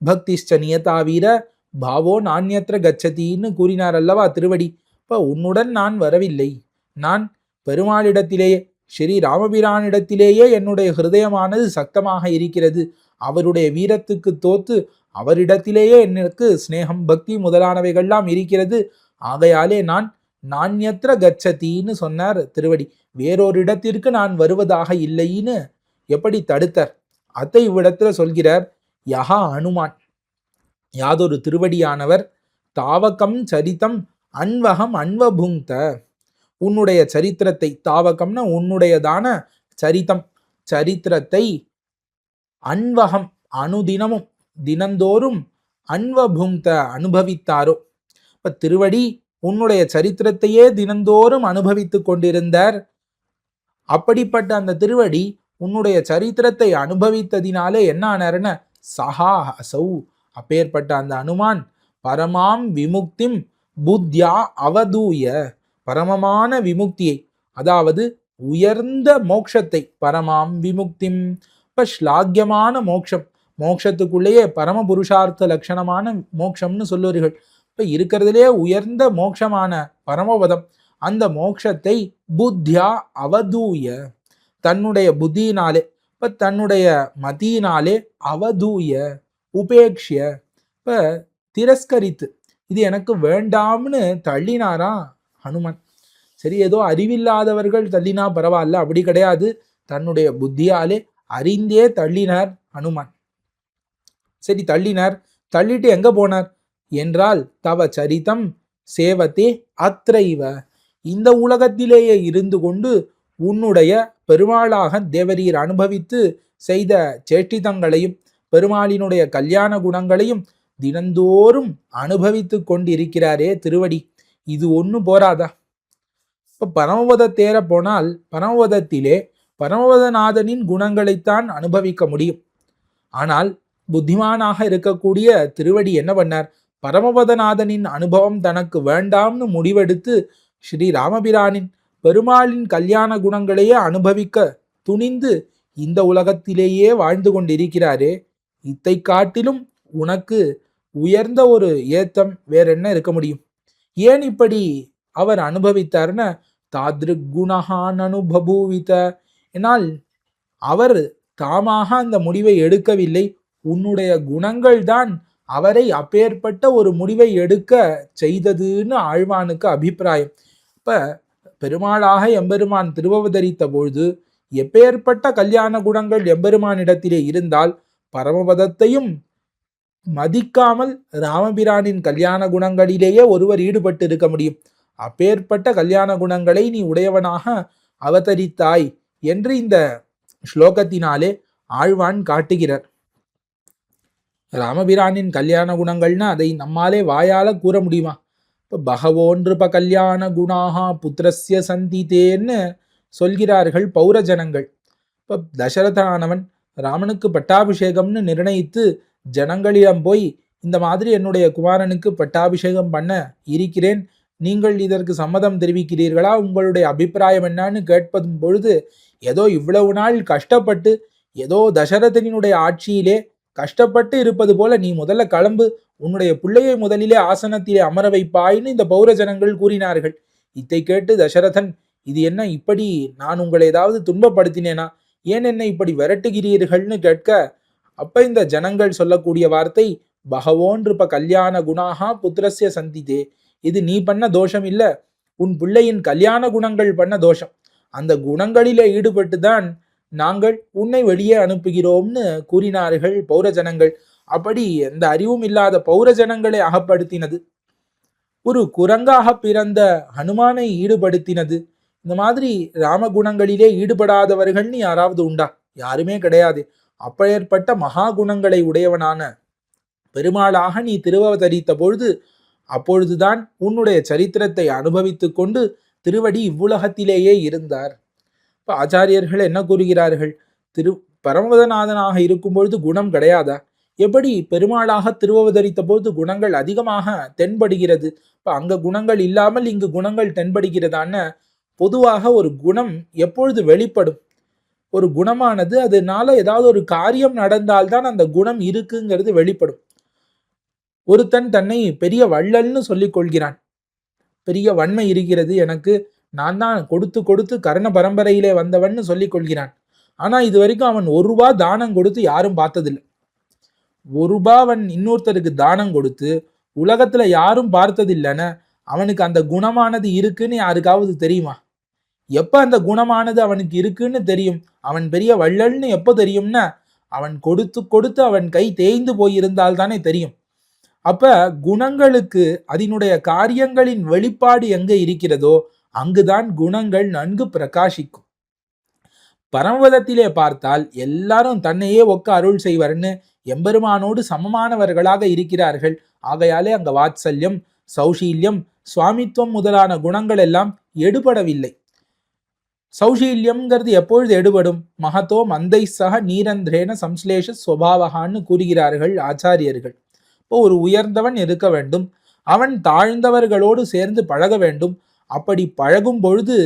பக்திஷ்ட நியதாவீர பாவோ நான்யத்ர கச்சதின்னு கூறினார் அல்லவா திருவடி. இப்ப உன்னுடன் நான் வரவில்லை, நான் பெருமாளிடத்திலேயே ஸ்ரீ ராமபிரானிடத்திலேயே என்னுடைய ஹிருதயமானது சக்தமாக இருக்கிறது. அவருடைய வீரத்துக்கு தோத்து அவரிடத்திலேயே எனக்கு ஸ்நேகம் பக்தி முதலானவைகள்லாம் இருக்கிறது. ஆகையாலே நான் நான்யத்ர கச்சதின்னு சொன்னார் திருவடி. வேறொரு இடத்திற்கு நான் வருவதாக இல்லைன்னு எப்படி தடுத்தார், அதை இவ்விடத்துல சொல்கிறார். யஹா அனுமான், யாதொரு திருவடியானவர் தாவகம் சரிதம் அன்வகம் அன்வபுங்க, உன்னுடைய சரித்திரத்தை, தாவகம்னா உன்னுடையதான சரிதம், சரித்திரத்தை, அன்வகம் அனுதினமும் தினந்தோறும், அன்வபுங்க அனுபவித்தாரோ. இப்ப திருவடி உன்னுடைய சரித்திரத்தையே தினந்தோறும் அனுபவித்து கொண்டிருந்தார். அப்படிப்பட்ட அந்த திருவடி உன்னுடைய சரித்திரத்தை அனுபவித்ததினாலே என்ன ஆனாருன்னு, சஹா அசௌ, அப்பேற்பட்ட அந்த அனுமான் பரமாம் விமுக்திம் புத்தியா அவதூய, பரமமான விமுக்தியை, அதாவது உயர்ந்த மோட்சத்தை, பரமாம் விமுக்திம், இப்ப ஸ்லாக்கியமான மோட்சம், மோட்சத்துக்குள்ளேயே பரம புருஷார்த்த லட்சணமான மோட்சம்னு சொல்லுவீர்கள். இப்ப இருக்கிறதுலே உயர்ந்த மோட்சமான பரமபதம், அந்த மோட்சத்தை புத்தியா அவதூய, தன்னுடைய புத்தியினாலே, இப்ப தன்னுடைய மதியினாலே, அவதூய உபேக்ஷிய, இப்ப திரஸ்கரித்து, இது எனக்கு வேண்டாம்னு தள்ளினாரா ஹனுமான். சரி, ஏதோ அறிவில்லாதவர்கள் தள்ளினா பரவாயில்ல, அப்படி கிடையாது, தன்னுடைய புத்தியாலே அறிந்தே தள்ளினார் ஹனுமான். சரி, தள்ளினார், தள்ளிட்டு எங்க போனார் என்றால், தவ சரிதம் சேவத்தே அத்ரைவ, இந்த உலகத்திலேயே இருந்து கொண்டு உன்னுடைய பெருமாளாக தேவரீர் அனுபவித்து செய்த சேஷ்டிதங்களையும் பெருமாளினுடைய கல்யாண குணங்களையும் தினந்தோறும் அனுபவித்து கொண்டிருக்கிறாரே திருவடி, இது ஒன்று போராதா? இப்ப பரமபத தேர போனால் பரமபதத்திலே பரமபதநாதனின் குணங்களைத்தான் அனுபவிக்க முடியும். ஆனால் புத்திமானாக இருக்கக்கூடிய திருவடி என்ன பண்ணார், பரமபதநாதனின் அனுபவம் தனக்கு வேண்டாம்னு முடிவெடுத்து ஸ்ரீ ராமபிரானின் பெருமாளின் கல்யாண குணங்களையே அனுபவிக்க துணிந்து இந்த உலகத்திலேயே வாழ்ந்து கொண்டிருக்கிறாரே, இத்தை காட்டிலும் உனக்கு உயர்ந்த ஒரு ஏத்தம் வேற என்ன இருக்க முடியும்? ஏன் இப்படி அவர் அனுபவித்தார்ன, தாத்ருக் குணஹான் அனுபபூவித, என்னால் அவர் தாமாக அந்த முடிவை எடுக்கவில்லை, உன்னுடைய குணங்கள் தான் அவரை அப்பேற்பட்ட ஒரு முடிவை எடுக்க செய்ததுன்னு ஆழ்வானுக்கு அபிப்பிராயம். இப்ப பெருமாளாக எம்பெருமான் திருவவதரித்த பொழுது எப்பேற்பட்ட கல்யாண குணங்கள் எம்பெருமானிடத்திலே இருந்தால் பரமபதத்தையும் மதிக்காமல் ராமபிரானின் கல்யாண குணங்களிலேயே ஒருவர் ஈடுபட்டு இருக்க முடியும். அப்பேற்பட்ட கல்யாண குணங்களை நீ உடையவனாக அவதரித்தாய் என்று இந்த ஸ்லோகத்தினாலே ஆழ்வான் காட்டுகிறார். ராமபிரானின் கல்யாண குணங்கள்னா அதை நம்மாலே வாயால கூற முடியுமா? இப்போ பகவோன்றுப கல்யாண குணாகா புத்திரஸ்ய சந்திதேன்னு சொல்கிறார்கள் பௌரஜனங்கள். இப்போ தசரதானவன் ராமனுக்கு பட்டாபிஷேகம்னு நிர்ணயித்து ஜனங்களிடம் போய் இந்த மாதிரி என்னுடைய குமாரனுக்கு பட்டாபிஷேகம் பண்ண இருக்கிறேன், நீங்கள் இதற்கு சம்மதம் தெரிவிக்கிறீர்களா, உங்களுடைய அபிப்பிராயம் என்னன்னு கேட்பதும் பொழுது, ஏதோ இவ்வளவு நாள் கஷ்டப்பட்டு ஏதோ தசரதனினுடைய ஆட்சியிலே கஷ்டப்பட்டு இருப்பது போல நீ முதல்ல கிளம்பு, உன்னுடைய பிள்ளையை முதலிலே ஆசனத்திலே அமர வைப்பாயின்னு இந்த பௌரஜனங்கள் கூறினார்கள். இதை கேட்டு தசரதன், இது என்ன இப்படி, நான் உங்களை ஏதாவது துன்பப்படுத்தினேனா, ஏன் என்னை இப்படி விரட்டுகிறீர்கள்னு கேட்க, அப்ப இந்த ஜனங்கள் சொல்லக்கூடிய வார்த்தை பகவோன்று இப்ப கல்யாண குணாகா புத்திரஸ்ய சந்திதே, இது நீ பண்ண தோஷம் இல்ல, உன் பிள்ளையின் கல்யாண குணங்கள் பண்ண தோஷம், அந்த குணங்களிலே ஈடுபட்டு தான் நாங்கள் உன்னை வெளியே அனுப்புகிறோம்னு கூறினார்கள் பௌரஜனங்கள். அப்படி எந்த அறிவும் இல்லாத பௌரஜனங்களை அகப்படுத்தினது, ஒரு குரங்காக பிறந்த ஹனுமானை ஈடுபடுத்தினது. இந்த மாதிரி ராமகுணங்களிலே ஈடுபடாதவர்கள்னு யாராவது உண்டா? யாருமே கிடையாது. அப்பேற்பட்ட மகா குணங்களை உடையவனான பெருமாளாக நீ திருவவதரித்த பொழுது, அப்பொழுதுதான் உன்னுடைய சரித்திரத்தை அனுபவித்து கொண்டு திருவடி இவ்வுலகத்திலேயே இருந்தார். இப்போ ஆச்சாரியர்கள் என்ன கூறுகிறார்கள், திரு பரமபதநாதனாக இருக்கும் பொழுது குணம் கிடையாதா? எப்படி பெருமாளாக திருவவதரித்த போது குணங்கள் அதிகமாக தென்படுகிறது? இப்ப அங்க குணங்கள் இல்லாமல் இங்கு குணங்கள் தென்படுகிறதான்னு பொதுவாக ஒரு குணம் எப்பொழுது வெளிப்படும்? ஒரு குணமானது அதனால ஏதாவது ஒரு காரியம் நடந்தால்தான் அந்த குணம் இருக்குங்கிறது வெளிப்படும். ஒருத்தன் தன்னை பெரிய வள்ளல்னு சொல்லிக் கொள்கிறான். பெரிய வன்மை இருக்கிறது எனக்கு, நான் தான் கொடுத்து கொடுத்து கர்ண பரம்பரையிலே வந்தவன்னு சொல்லிக் கொள்கிறான். ஆனா இது வரைக்கும் அவன் 1 ரூபா தானம் கொடுத்து யாரும் பார்த்ததில்லை. 1 ரூபா அவன் இன்னொருத்தருக்கு தானம் கொடுத்து உலகத்துல யாரும் பார்த்ததில்லைன்னு அவனுக்கு அந்த குணமானது இருக்குன்னு யாருக்காவது தெரியுமா? எப்ப அந்த குணமானது அவனுக்கு இருக்குன்னு தெரியும்? அவன் பெரிய வள்ளல்னு எப்போ தெரியும்னா அவன் கொடுத்து கொடுத்து அவன் கை தேய்ந்து போயிருந்தால் தானே தெரியும். அப்ப குணங்களுக்கு அதனுடைய காரியங்களின் வெளிப்பாடு எங்க இருக்கிறதோ அங்குதான் குணங்கள் நன்கு பிரகாசிக்கும். பரமபதத்திலே பார்த்தால் எல்லாரும் தன்னையே ஒக்க அருள் செய்வர்னு எம்பெருமானோடு சமமானவர்களாக இருக்கிறார்கள். ஆகையாலே அங்க வாத்சல்யம், சௌஷீல்யம், சுவாமித்துவம் முதலான குணங்கள் எல்லாம் எடுபடவில்லை. சௌஷீல்யம்ங்கிறது எப்பொழுது எடுபடும்? மகத்தோ மந்தை சக நீரந்திரேன சம்ஸ்லேஷ சுவாவகான்னு கூறுகிறார்கள் ஆச்சாரியர்கள். இப்போ ஒரு உயர்ந்தவன் இருக்க வேண்டும், அவன் தாழ்ந்தவர்களோடு சேர்ந்து பழக வேண்டும். அப்படி பழகும் பொழுது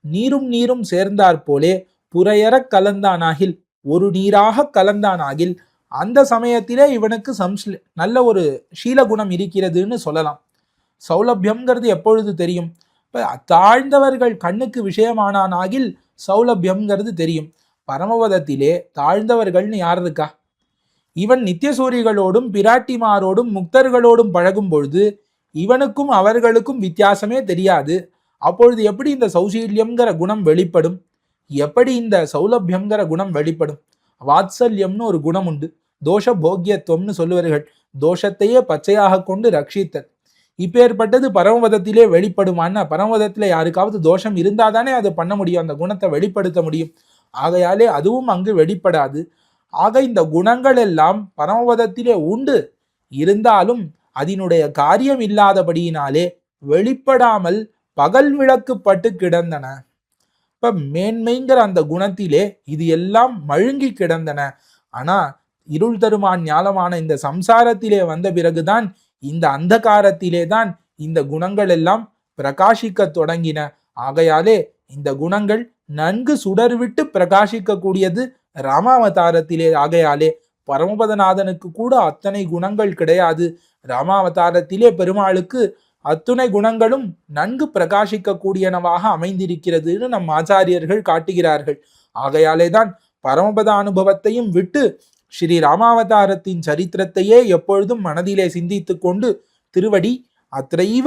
நீரும் நீரும் சேர்ந்தாற் போலே புறையற கலந்தானாகில், ஒரு நீராக கலந்தானாகில் அந்த சமயத்திலே இவனுக்கு நல்ல ஒரு சீலகுணம் இருக்கிறதுன்னு சொல்லலாம். சௌலபியம்ங்கிறது எப்பொழுது தெரியும்? இப்ப தாழ்ந்தவர்கள் கண்ணுக்கு விஷயமானானாகில் சௌலபியம்ங்கிறது தெரியும். பரமபதத்திலே தாழ்ந்தவர்கள்னு யார் இருக்கா? இவன் நித்தியசூரிகளோடும் பிராட்டிமாரோடும் முக்தர்களோடும் பழகும் பொழுது இவனுக்கும் அவர்களுக்கும் வித்தியாசமே தெரியாது. அப்பொழுது எப்படி இந்த சௌசீல்யம்ங்கிற குணம் வெளிப்படும்? எப்படி இந்த சௌலபியம்ங்கிற குணம் வெளிப்படும்? வாத்சல்யம்னு ஒரு குணம் உண்டு. தோஷ போக்கியத்துவம்னு சொல்லுவார்கள். தோஷத்தையே பச்சையாக கொண்டு ரட்சித்தல். இப்பேற்பட்டது பரமபதத்திலே வெளிப்படுமான்னா, பரமபதத்திலே யாருக்காவது தோஷம் இருந்தாதானே அதை பண்ண முடியும், அந்த குணத்தை வெளிப்படுத்த முடியும். ஆகையாலே அதுவும் அங்கு வெளிப்படாது. ஆக இந்த குணங்கள் எல்லாம் பரமபதத்திலே உண்டு, இருந்தாலும் அதனுடைய காரியம் இல்லாதபடியினாலே வெளிப்படாமல் பகல் விளக்கு பட்டு கிடந்தன. இப்ப மேன்மைங்கிற அந்த குணத்திலே இது எல்லாம் மழுங்கி கிடந்தன. ஆனா இருள் தருமான் ஞாலமான இந்த சம்சாரத்திலே வந்த பிறகுதான், இந்த அந்தகாரத்திலே தான் இந்த குணங்கள் எல்லாம் பிரகாசிக்க தொடங்கின. ஆகையாலே இந்த குணங்கள் நன்கு சுடர்விட்டு பிரகாசிக்க கூடியது ராமாவதாரத்திலே. ஆகையாலே பரமபதநாதனுக்கு கூட அத்தனை குணங்கள் கிடையாது. ராமாவதாரத்திலே பெருமாளுக்கு அத்துணை குணங்களும் நன்கு பிரகாசிக்க கூடியனவாக அமைந்திருக்கிறதுன்னு நம் ஆச்சாரியர்கள் காட்டுகிறார்கள். ஆகையாலே தான் பரமபத அனுபவத்தையும் விட்டு ஸ்ரீ ராமாவதாரத்தின் சரித்திரத்தையே எப்பொழுதும் மனதிலே சிந்தித்து கொண்டு திருவடி அத்ரைவ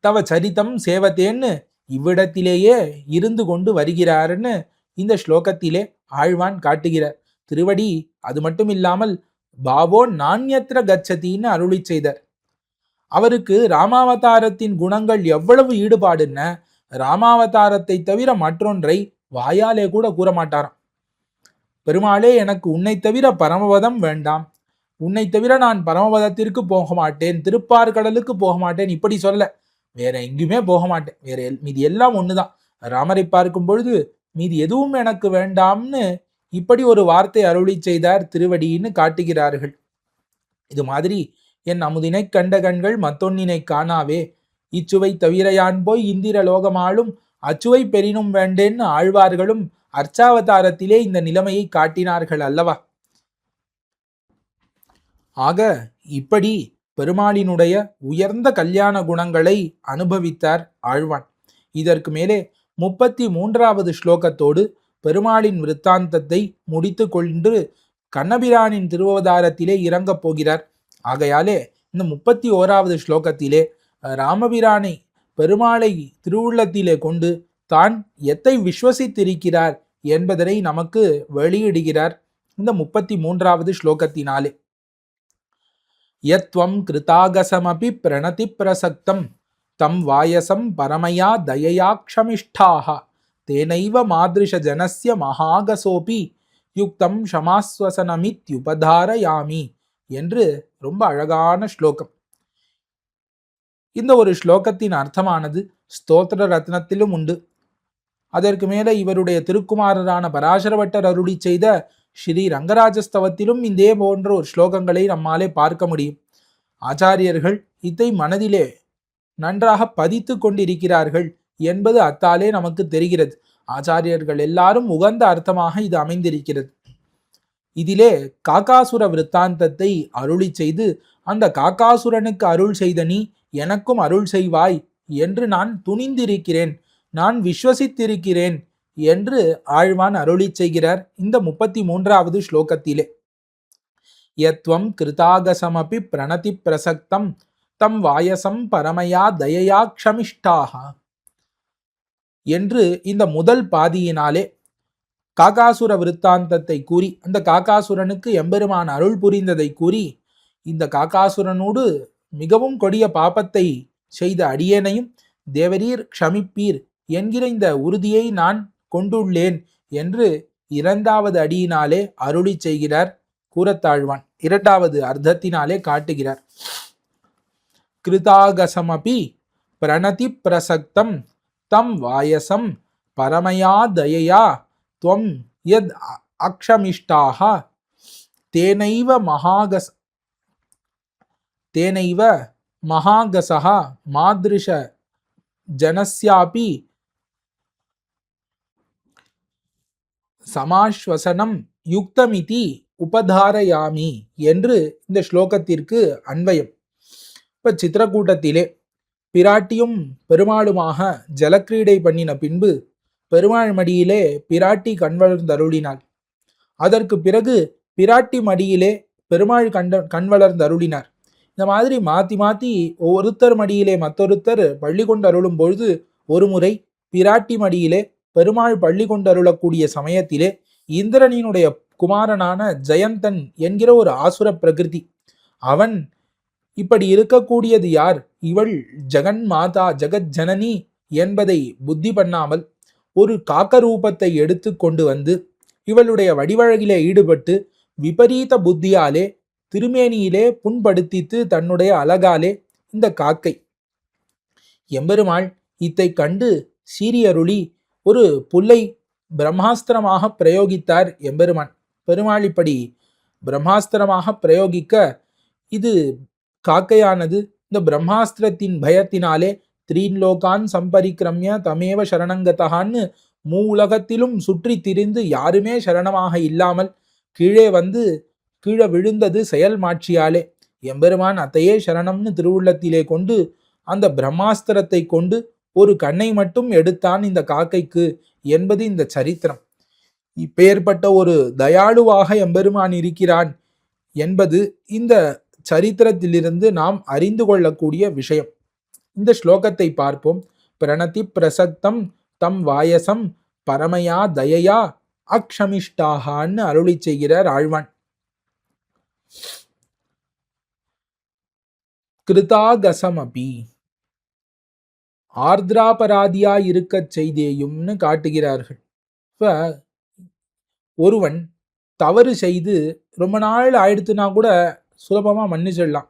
தவ சரிதம் சேவத்தேன்னு இவ்விடத்திலேயே இருந்து கொண்டு வருகிறார்னு இந்த ஸ்லோகத்திலே ஆழ்வான் காட்டுகிறார். திருவடி அது மட்டும் இல்லாமல் பாவோ நான்யத்ர கச்சதின்னு அருளி செய்தார். அவருக்கு ராமாவதாரத்தின் குணங்கள் எவ்வளவு ஈடுபாடுன்னு ராமாவதாரத்தை தவிர மற்றொன்றை வாயாலே கூட கூற மாட்டாராம். பெருமாளே, எனக்கு உன்னை தவிர பரமபதம் வேண்டாம், உன்னை தவிர நான் பரமபதத்திற்கு போக மாட்டேன், திருப்பார்கடலுக்கு போக மாட்டேன், இப்படி சொல்ல. வேற எங்குமே போக மாட்டேன், வேற மீதி எல்லாம் ஒண்ணுதான். ராமரை பார்க்கும் பொழுது மீதி எதுவும் எனக்கு வேண்டாம்னு இப்படி ஒரு வார்த்தை அருளி செய்தார் திருவடின்னு காட்டுகிறார்கள். இது மாதிரி என் அமுதினை கண்ட கண்கள் மத்தொன்னினை காணாவே, இச்சுவை தவிர யான் போய் இந்திர லோகமாளும் அச்சுவை பெரினும் வேண்டேன்னு ஆழ்வார்களும் அர்ச்சாவதாரத்திலே இந்த நிலைமையை காட்டினார்கள் அல்லவா? ஆக இப்படி பெருமாளினுடைய உயர்ந்த கல்யாண குணங்களை அனுபவித்தார் ஆழ்வான். இதற்கு மேலே 33வது ஸ்லோகத்தோடு பெருமாளின் விருத்தாந்தத்தை முடித்து கொண்டு கண்ணபிரானின் திருவவதாரத்திலே இறங்கப் போகிறார். ஆகையாலே இந்த 31வது ஸ்லோகத்திலே ராமபிரானை பெருமாளை திருவுள்ளத்திலே கொண்டு தான் எத்தை விஸ்வசித்திருக்கிறார் என்பதனை நமக்கு வெளியிடுகிறார் இந்த 33வது ஸ்லோகத்தினாலே. யத்வம் கிருதாகசமபி பிரணதி பிரசக்தம் தம் வாயசம் பரமயா தயயா க்ஷமிஷ்டாஹ தேனைவ மாத்ருஷ ஜனஸ்ய மகாகசோபி யுக்தம் க்ஷமாஸ்வசனமித்யுபதாரயாமி என்று ரொம்ப அழகான ஸ்லோகம். இந்த ஒரு ஸ்லோகத்தின் அர்த்தமானது ஸ்தோத்திர ரத்னத்திலும் உண்டு. அதற்கு மேலே இவருடைய திருக்குமாரரான பராசரவட்டர் அருளி செய்த ஸ்ரீ ரங்கராஜஸ்தவத்திலும் இதே போன்ற ஒரு ஸ்லோகங்களை நம்மாலே பார்க்க முடியும். ஆச்சாரியர்கள் இதை மனதிலே நன்றாக பதித்து கொண்டிருக்கிறார்கள் என்பது அத்தாலே நமக்கு தெரிகிறது. ஆச்சாரியர்கள் எல்லாரும் உகந்த அர்த்தமாக இது அமைந்திருக்கிறது. இதிலே காகாசுர விருத்தாந்தத்தை அருளி செய்து, அந்த காகாசுரனுக்கு அருள் செய்த நீ எனக்கும் அருள் செய்வாய் என்று நான் துணிந்திருக்கிறேன், நான் விஸ்வசித்திருக்கிறேன் என்று ஆழ்வான் அருளி செய்கிறார் இந்த 33வது ஸ்லோகத்திலே. யத்வம் கிருதாகசமபி பிரணதி பிரசக்தம் தம் வாயசம் பரமயா தயயா க்ஷமிஷ்டாக என்று இந்த முதல் பாதியினாலே காகாசுர விருத்தாந்தத்தை கூறி, அந்த காகாசுரனுக்கு எம்பெருமான் அருள் புரிந்ததை கூறி, இந்த காகாசுரனோடு மிகவும் கொடிய பாபத்தை செய்த அடியேனையும் தேவரீர் க்ஷமிப்பீர் என்கிற இந்த உறுதியை நான் கொண்டுள்ளேன் என்று 2வது அடியினாலே அருளி செய்கிறார் கூறத்தாழ்வான். 2வது அர்த்தத்தினாலே காட்டுகிறார். கிருதாகசமபி பிரணதி பிரசக்தம் தம் வாயசம் பரமயா தயயா துவம் யத் அக்ஷமிஷ்டாக தேனைவ மகாகசஹ மாத்ருஷ ஜனஸ்யாபி சமாஸ்வசனம் யுக்தமிதி உபதாரயாமி என்று இந்த ஸ்லோகத்திற்கு அன்வயம். இப்ப சித்திரக்கூட்டத்திலே பிராட்டியும் பெருமாளுமாக ஜலக்கிரீடை பண்ணின பின்பு பெருமாள் மடியிலே பிராட்டி கண்வளர்ந்தருளினாள். அதற்கு பிறகு பிராட்டி மடியிலே பெருமாள் கண்வளர்ந்தருளினார். இந்த மாதிரி மாத்தி மாத்தி ஒருத்தர் மடியிலே மற்றொருத்தர் பள்ளி கொண்டு அருளும் பொழுது ஒரு முறை பிராட்டி மடியிலே பெருமாள் பள்ளி கொண்டு அருளக்கூடிய சமயத்திலே இந்திரனினுடைய குமாரனான ஜெயந்தன் என்கிற ஒரு ஆசுர பிரகிருதி, அவன் இப்படி இருக்கக்கூடியது யார், இவள் ஜெகன் மாதா ஜெகத் ஜனனி என்பதை புத்தி பண்ணாமல் ஒரு காக்க ரூபத்தை எடுத்து கொண்டு வந்து இவளுடைய வடிவழகிலே ஈடுபட்டு விபரீத புத்தியாலே திருமேனியிலே புண்படுத்தித்து தன்னுடைய அழகாலே இந்த காக்கை எம்பெருமாள் இத்தை கண்டு சீரியருளி ஒரு புல்லை பிரம்மாஸ்திரமாக பிரயோகித்தார் எம்பெருமான். பெருமாள் இப்படி பிரம்மாஸ்திரமாக பிரயோகிக்க இது காக்கையானது இந்த பிரம்மாஸ்திரத்தின் பயத்தினாலே த்ரீன்லோகான் சம்பரிக்கிரமிய தமேவ சரணங்கதான்னு உலகத்திலும் சுற்றி திரிந்து யாருமே சரணமாக இல்லாமல் கீழே விழுந்தது செயல் மாட்சியாலே. எம்பெருமான் அத்தையே சரணம்னு திருவுள்ளத்திலே கொண்டு அந்த பிரம்மாஸ்திரத்தை கொண்டு ஒரு கண்ணை மட்டும் எடுத்தான் இந்த காக்கைக்கு என்பது இந்த சரித்திரம். இப்பேற்பட்ட ஒரு தயாளுவாக எம்பெருமான் இருக்கிறான் என்பது இந்த சரித்திரத்திலிருந்து நாம் அறிந்து கொள்ளக்கூடிய விஷயம். இந்த ஸ்லோகத்தை பார்ப்போம். பிரணதி பிரசக்தம் தம் வாயசம் பரமயா தயயா அக்ஷமிஷ்டாகான்னு அருளி செய்கிறார் ஆழ்வான். கிருதாகசமபி ஆர்திராபராதியா இருக்க செய்தேயும்னு காட்டுகிறார்கள். இப்ப ஒருவன் தவறு செய்து ரொம்ப நாள் ஆயிடுத்துனா கூட சுலபமா மன்னிச்சிடலாம்.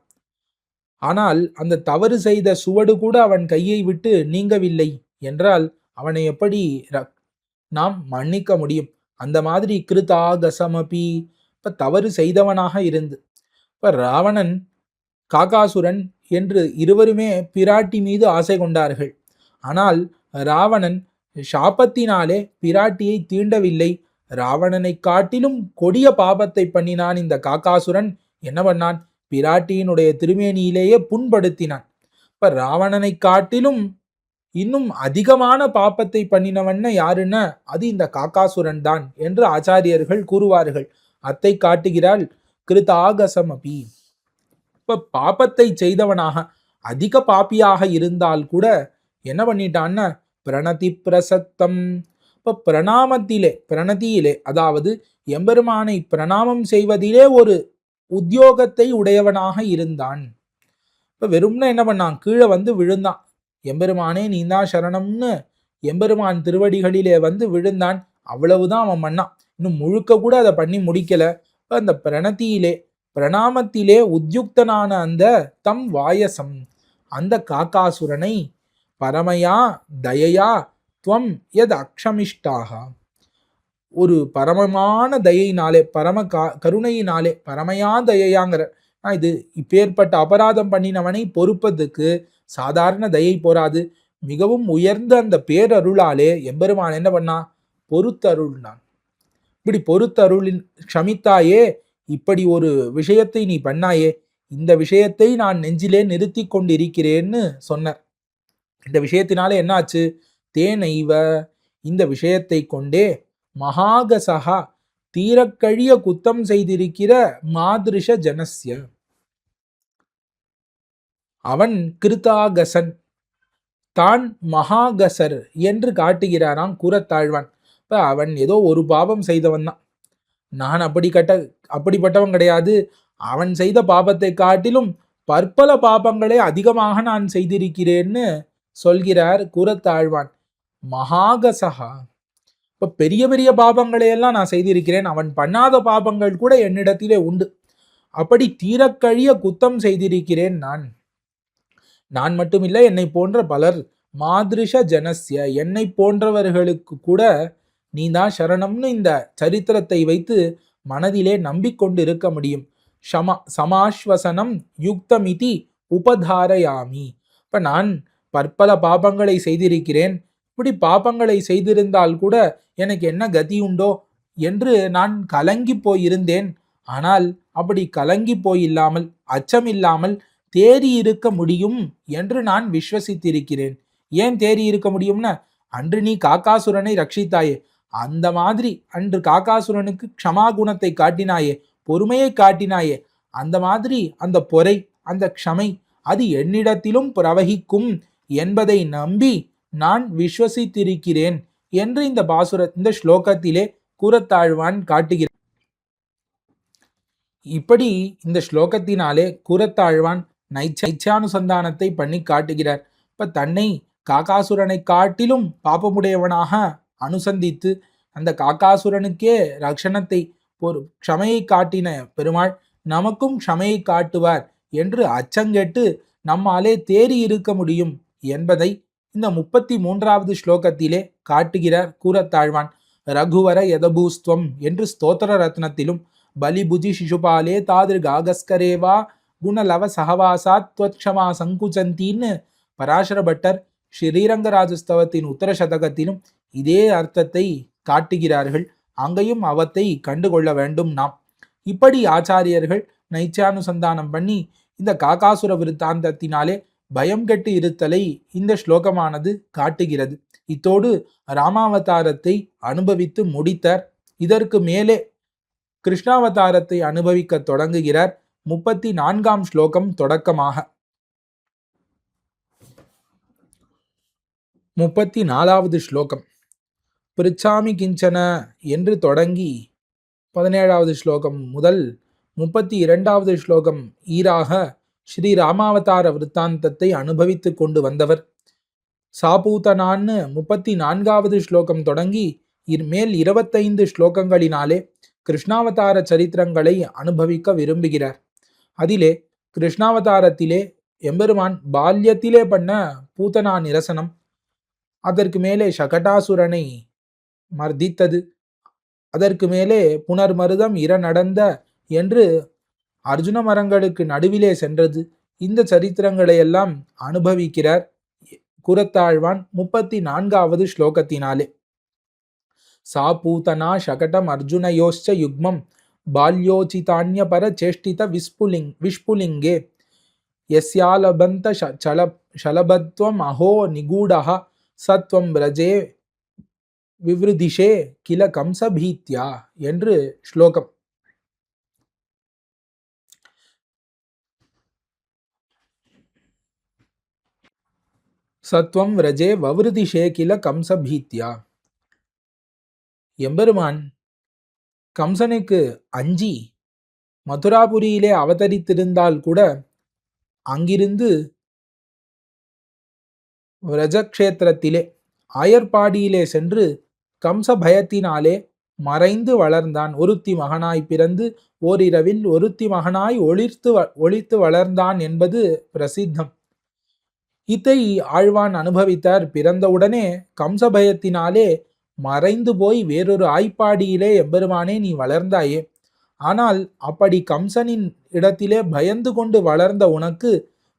ஆனால் அந்த தவறு செய்த சுவடு கூட அவன் கையை விட்டு நீங்கவில்லை என்றால் அவனை எப்படி நாம் மன்னிக்க முடியும்? அந்த மாதிரி கிருதாகசமபி, இப்ப தவறு செய்தவனாக இருந்து, இப்ப ராவணன் காகாசுரன் என்று இருவருமே பிராட்டி மீது ஆசை கொண்டார்கள். ஆனால் ராவணன் சாபத்தினாலே பிராட்டியை தீண்டவில்லை. ராவணனை காட்டிலும் கொடிய பாபத்தை பண்ணினான் இந்த காகாசுரன். என்ன பண்ணான்? பிராட்டியினுடைய திருமேனியிலேயே புண்படுத்தினான். இப்ப ராவணனை காட்டிலும் இன்னும் அதிகமான பாப்பத்தை பண்ணினவன் யாருன்னா அது இந்த காகாசுரன் தான் என்று ஆச்சாரியர்கள் கூறுவார்கள். அத்தை காட்டுகிறாள் கிருதாகசமபி. இப்ப பாப்பத்தை செய்தவனாக அதிக பாப்பியாக இருந்தால் கூட என்ன பண்ணிட்டான்னா பிரணதி பிரசக்தம். இப்ப பிரணதியிலே அதாவது எம்பெருமானை பிரணாமம் செய்வதிலே ஒரு உத்தியோகத்தை உடையவனாக இருந்தான். இப்ப வெறும்னா என்ன பண்ணான்? கீழே வந்து விழுந்தான். எம்பெருமானே நீந்தான் சரணம்னு எம்பெருமான் திருவடிகளிலே வந்து விழுந்தான். அவ்வளவுதான் அவன் பண்ணான். இன்னும் முழுக்க கூட அதை பண்ணி முடிக்கல. அந்த பிரணாமத்திலே உத்யுக்தனான அந்த தம் வாயசம், அந்த காக்காசுரனை பரமையா தயையா துவம் யத் அக்ஷமிஷ்டாக. ஒரு பரமமான தயையினாலே, கருணையினாலே, பரமையா தயையாங்கிற இது இப்பேற்பட்ட அபராதம் பண்ணினவனை பொறுப்பதுக்கு சாதாரண தயை போராது, மிகவும் உயர்ந்த அந்த பேரருளாலே எம்பெருமான் என்ன பண்ணா, பொறுத்தருள்னான். இப்படி பொறுத்தருளின் க்ஷமித்தாயே, இப்படி ஒரு விஷயத்தை நீ பண்ணாயே, இந்த விஷயத்தை நான் நெஞ்சிலே நிறுத்தி கொண்டிருக்கிறேன்னு சொன்னார். இந்த விஷயத்தினாலே என்னாச்சு, தேனைவ இந்த விஷயத்தை கொண்டே மகாகசகா தீரக்கழிய குத்தம் செய்திருக்கிற மாதிருஷ ஜனஸ்ய, அவன் கிருதாகசன், தான் மகாகசர் என்று காட்டுகிறாராம் கூறத்தாழ்வான். இப்ப அவன் ஏதோ ஒரு பாவம் செய்தவன் தான், நான் அப்படிப்பட்டவன் கிடையாது, அவன் செய்த பாபத்தை காட்டிலும் பற்பல பாபங்களை அதிகமாக நான் செய்திருக்கிறேன்னு சொல்கிறார் கூறத்தாழ்வான். மகாகசகா, இப்ப பெரிய பெரிய பாபங்களை எல்லாம் நான் செய்திருக்கிறேன், அவன் பண்ணாத பாபங்கள் கூட என்னிடத்திலே உண்டு, அப்படி தீரக்கழிய குத்தம் செய்திருக்கிறேன் நான் மட்டுமில்லை, என்னை போன்ற பலர், மாதிருஷ ஜனஸ்ய என்னை போன்றவர்களுக்கு கூட நீதான் சரணம்னு இந்த சரித்திரத்தை வைத்து மனதிலே நம்பிக்கொண்டு இருக்க முடியும். சமாஸ்வசனம் யுக்தமிதி உபதாரயாமி. இப்ப நான் பற்பல பாபங்களை செய்திருக்கிறேன், இப்படி பாபங்களை செய்திருந்தால் கூட எனக்கு என்ன கதி உண்டோ என்று நான் கலங்கி போயிருந்தேன். ஆனால் அப்படி கலங்கி போயில்லாமல், அச்சமில்லாமல் தேறி இருக்க முடியும் என்று நான் விஸ்வசித்திருக்கிறேன். ஏன் தேறி இருக்க முடியும்னா, அன்று நீ காக்காசுரனை ரட்சித்தாயே, அந்த மாதிரி அன்று காக்காசுரனுக்கு க்ஷமா குணத்தை காட்டினாயே, பொறுமையை காட்டினாயே, அந்த மாதிரி அந்த பொறை, அந்த க்ஷமை அது என்னிடத்திலும் பிரவகிக்கும் என்பதை நம்பி நான் விஸ்வசித்திருக்கிறேன் என்று இந்த ஸ்லோகத்திலே கூறத்தாழ்வான் காட்டுகிறான். இப்படி இந்த ஸ்லோகத்தினாலே கூறத்தாழ்வான் நைச்சானுசந்தானத்தை பண்ணி காட்டுகிறார். இப்ப தன்னை காக்காசுரனை காட்டிலும் பாப்பமுடையவனாக அனுசந்தித்து அந்த காக்காசுரனுக்கே ரக்ஷணத்தை ஒரு க்ஷமையை காட்டின பெருமாள் நமக்கும் க்ஷமையை காட்டுவார் என்று அச்சங்கெட்டு நம்மாலே தேறி இருக்க முடியும் என்பதை இந்த 33வது ஸ்லோகத்திலே காட்டுகிறார் கூறத்தாழ்வான். ரகுவர யதபூஸ்துவம் என்று ஸ்தோத்திர ரத்னத்திலும், பலிபுஜி சிசுபாலே தாதிருகாகஸ்கரேவா குணலவ சகவாசாத் துவத்ஷமா சங்குச்சந்தின்னு பராசர பட்டர் ஸ்ரீரங்கராஜஸ்தவத்தின் உத்தர சதகத்திலும் இதே அர்த்தத்தை காட்டுகிறார்கள். அங்கேயும் அவத்தை கண்டுகொள்ள வேண்டும் நாம். இப்படி ஆச்சாரியர்கள் நைச்சானுசந்தானம் பண்ணி இந்த காகாசுர விருத்தாந்தத்தினாலே பயம் கெட்டு இருத்தலை இந்த ஸ்லோகமானது காட்டுகிறது. இத்தோடு ராமாவதாரத்தை அனுபவித்து முடித்தார். இதற்கு மேலே கிருஷ்ணாவதாரத்தை அனுபவிக்க தொடங்குகிறார். 34ஆம் ஸ்லோகம் தொடக்கமாக. 34வது ஸ்லோகம் பிரிச்சாமி கிஞ்சன என்று தொடங்கி 17வது ஸ்லோகம் முதல் 32வது ஸ்லோகம் ஈராக ஸ்ரீ ராமாவதார விருத்தாந்தத்தை அனுபவித்து கொண்டு வந்தவர். சாபூதனான்னு 34வது ஸ்லோகம் தொடங்கி மேல் 25 ஸ்லோகங்களினாலே கிருஷ்ணாவதார சரித்திரங்களை அனுபவிக்க விரும்புகிறார். அதிலே கிருஷ்ணாவதாரத்திலே எம்பெருமான் பால்யத்திலே பண்ண பூதனா நிரசனம், அதற்கு மேலே சகடாசுரனை மர்தித்தது, அதற்கு மேலே புனர்மருதம் நடந்த என்று அர்ஜுன மரங்களுக்கு நடுவிலே சென்றது, இந்த சரித்திரங்களை எல்லாம் அனுபவிக்கிறார் கூறத்தாழ்வான் 34வது ஸ்லோகத்தினாலே. சா பூதனா சகடம் அர்ஜுனயோச்ச யுக்மம் பால்யோச்சிதான்ய பர சேஷ்டித விஸ்புலிங்கே யஸ்யாலபந்த ஷலபத்வம் அஹோ நிகூடஹ சத்வம் ரஜே விவ்ருதிஷே கில கம்சபீத்யா என்று ஸ்லோகம். சத்வம் ரஜே வவ்ருதிஷே கில கம்சபீத்யா. எம்பெருமான் கம்சனுக்கு அஞ்சி மதுராபுரியிலே அவதரித்திருந்தால் கூட அங்கிருந்து விரஜக்ஷேத்திரத்திலே ஆயர்பாடியிலே சென்று கம்ச பயத்தினாலே மறைந்து வளர்ந்தான். ஒருத்தி மகனாய் பிறந்து ஓரிரவில் ஒருத்தி மகனாய் ஒளிர்த்து வளர்ந்தான் என்பது பிரசித்தம். இதை ஆழ்வான் அனுபவித்தார். பிறந்தவுடனே கம்ச பயத்தினாலே மறைந்து போய் வேறொரு ஆய்ப்பாடியிலே எம்பெருமானே நீ வளர்ந்தாயே. ஆனால் அப்படி கம்சனின் இடத்திலே பயந்து கொண்டு வளர்ந்த உனக்கு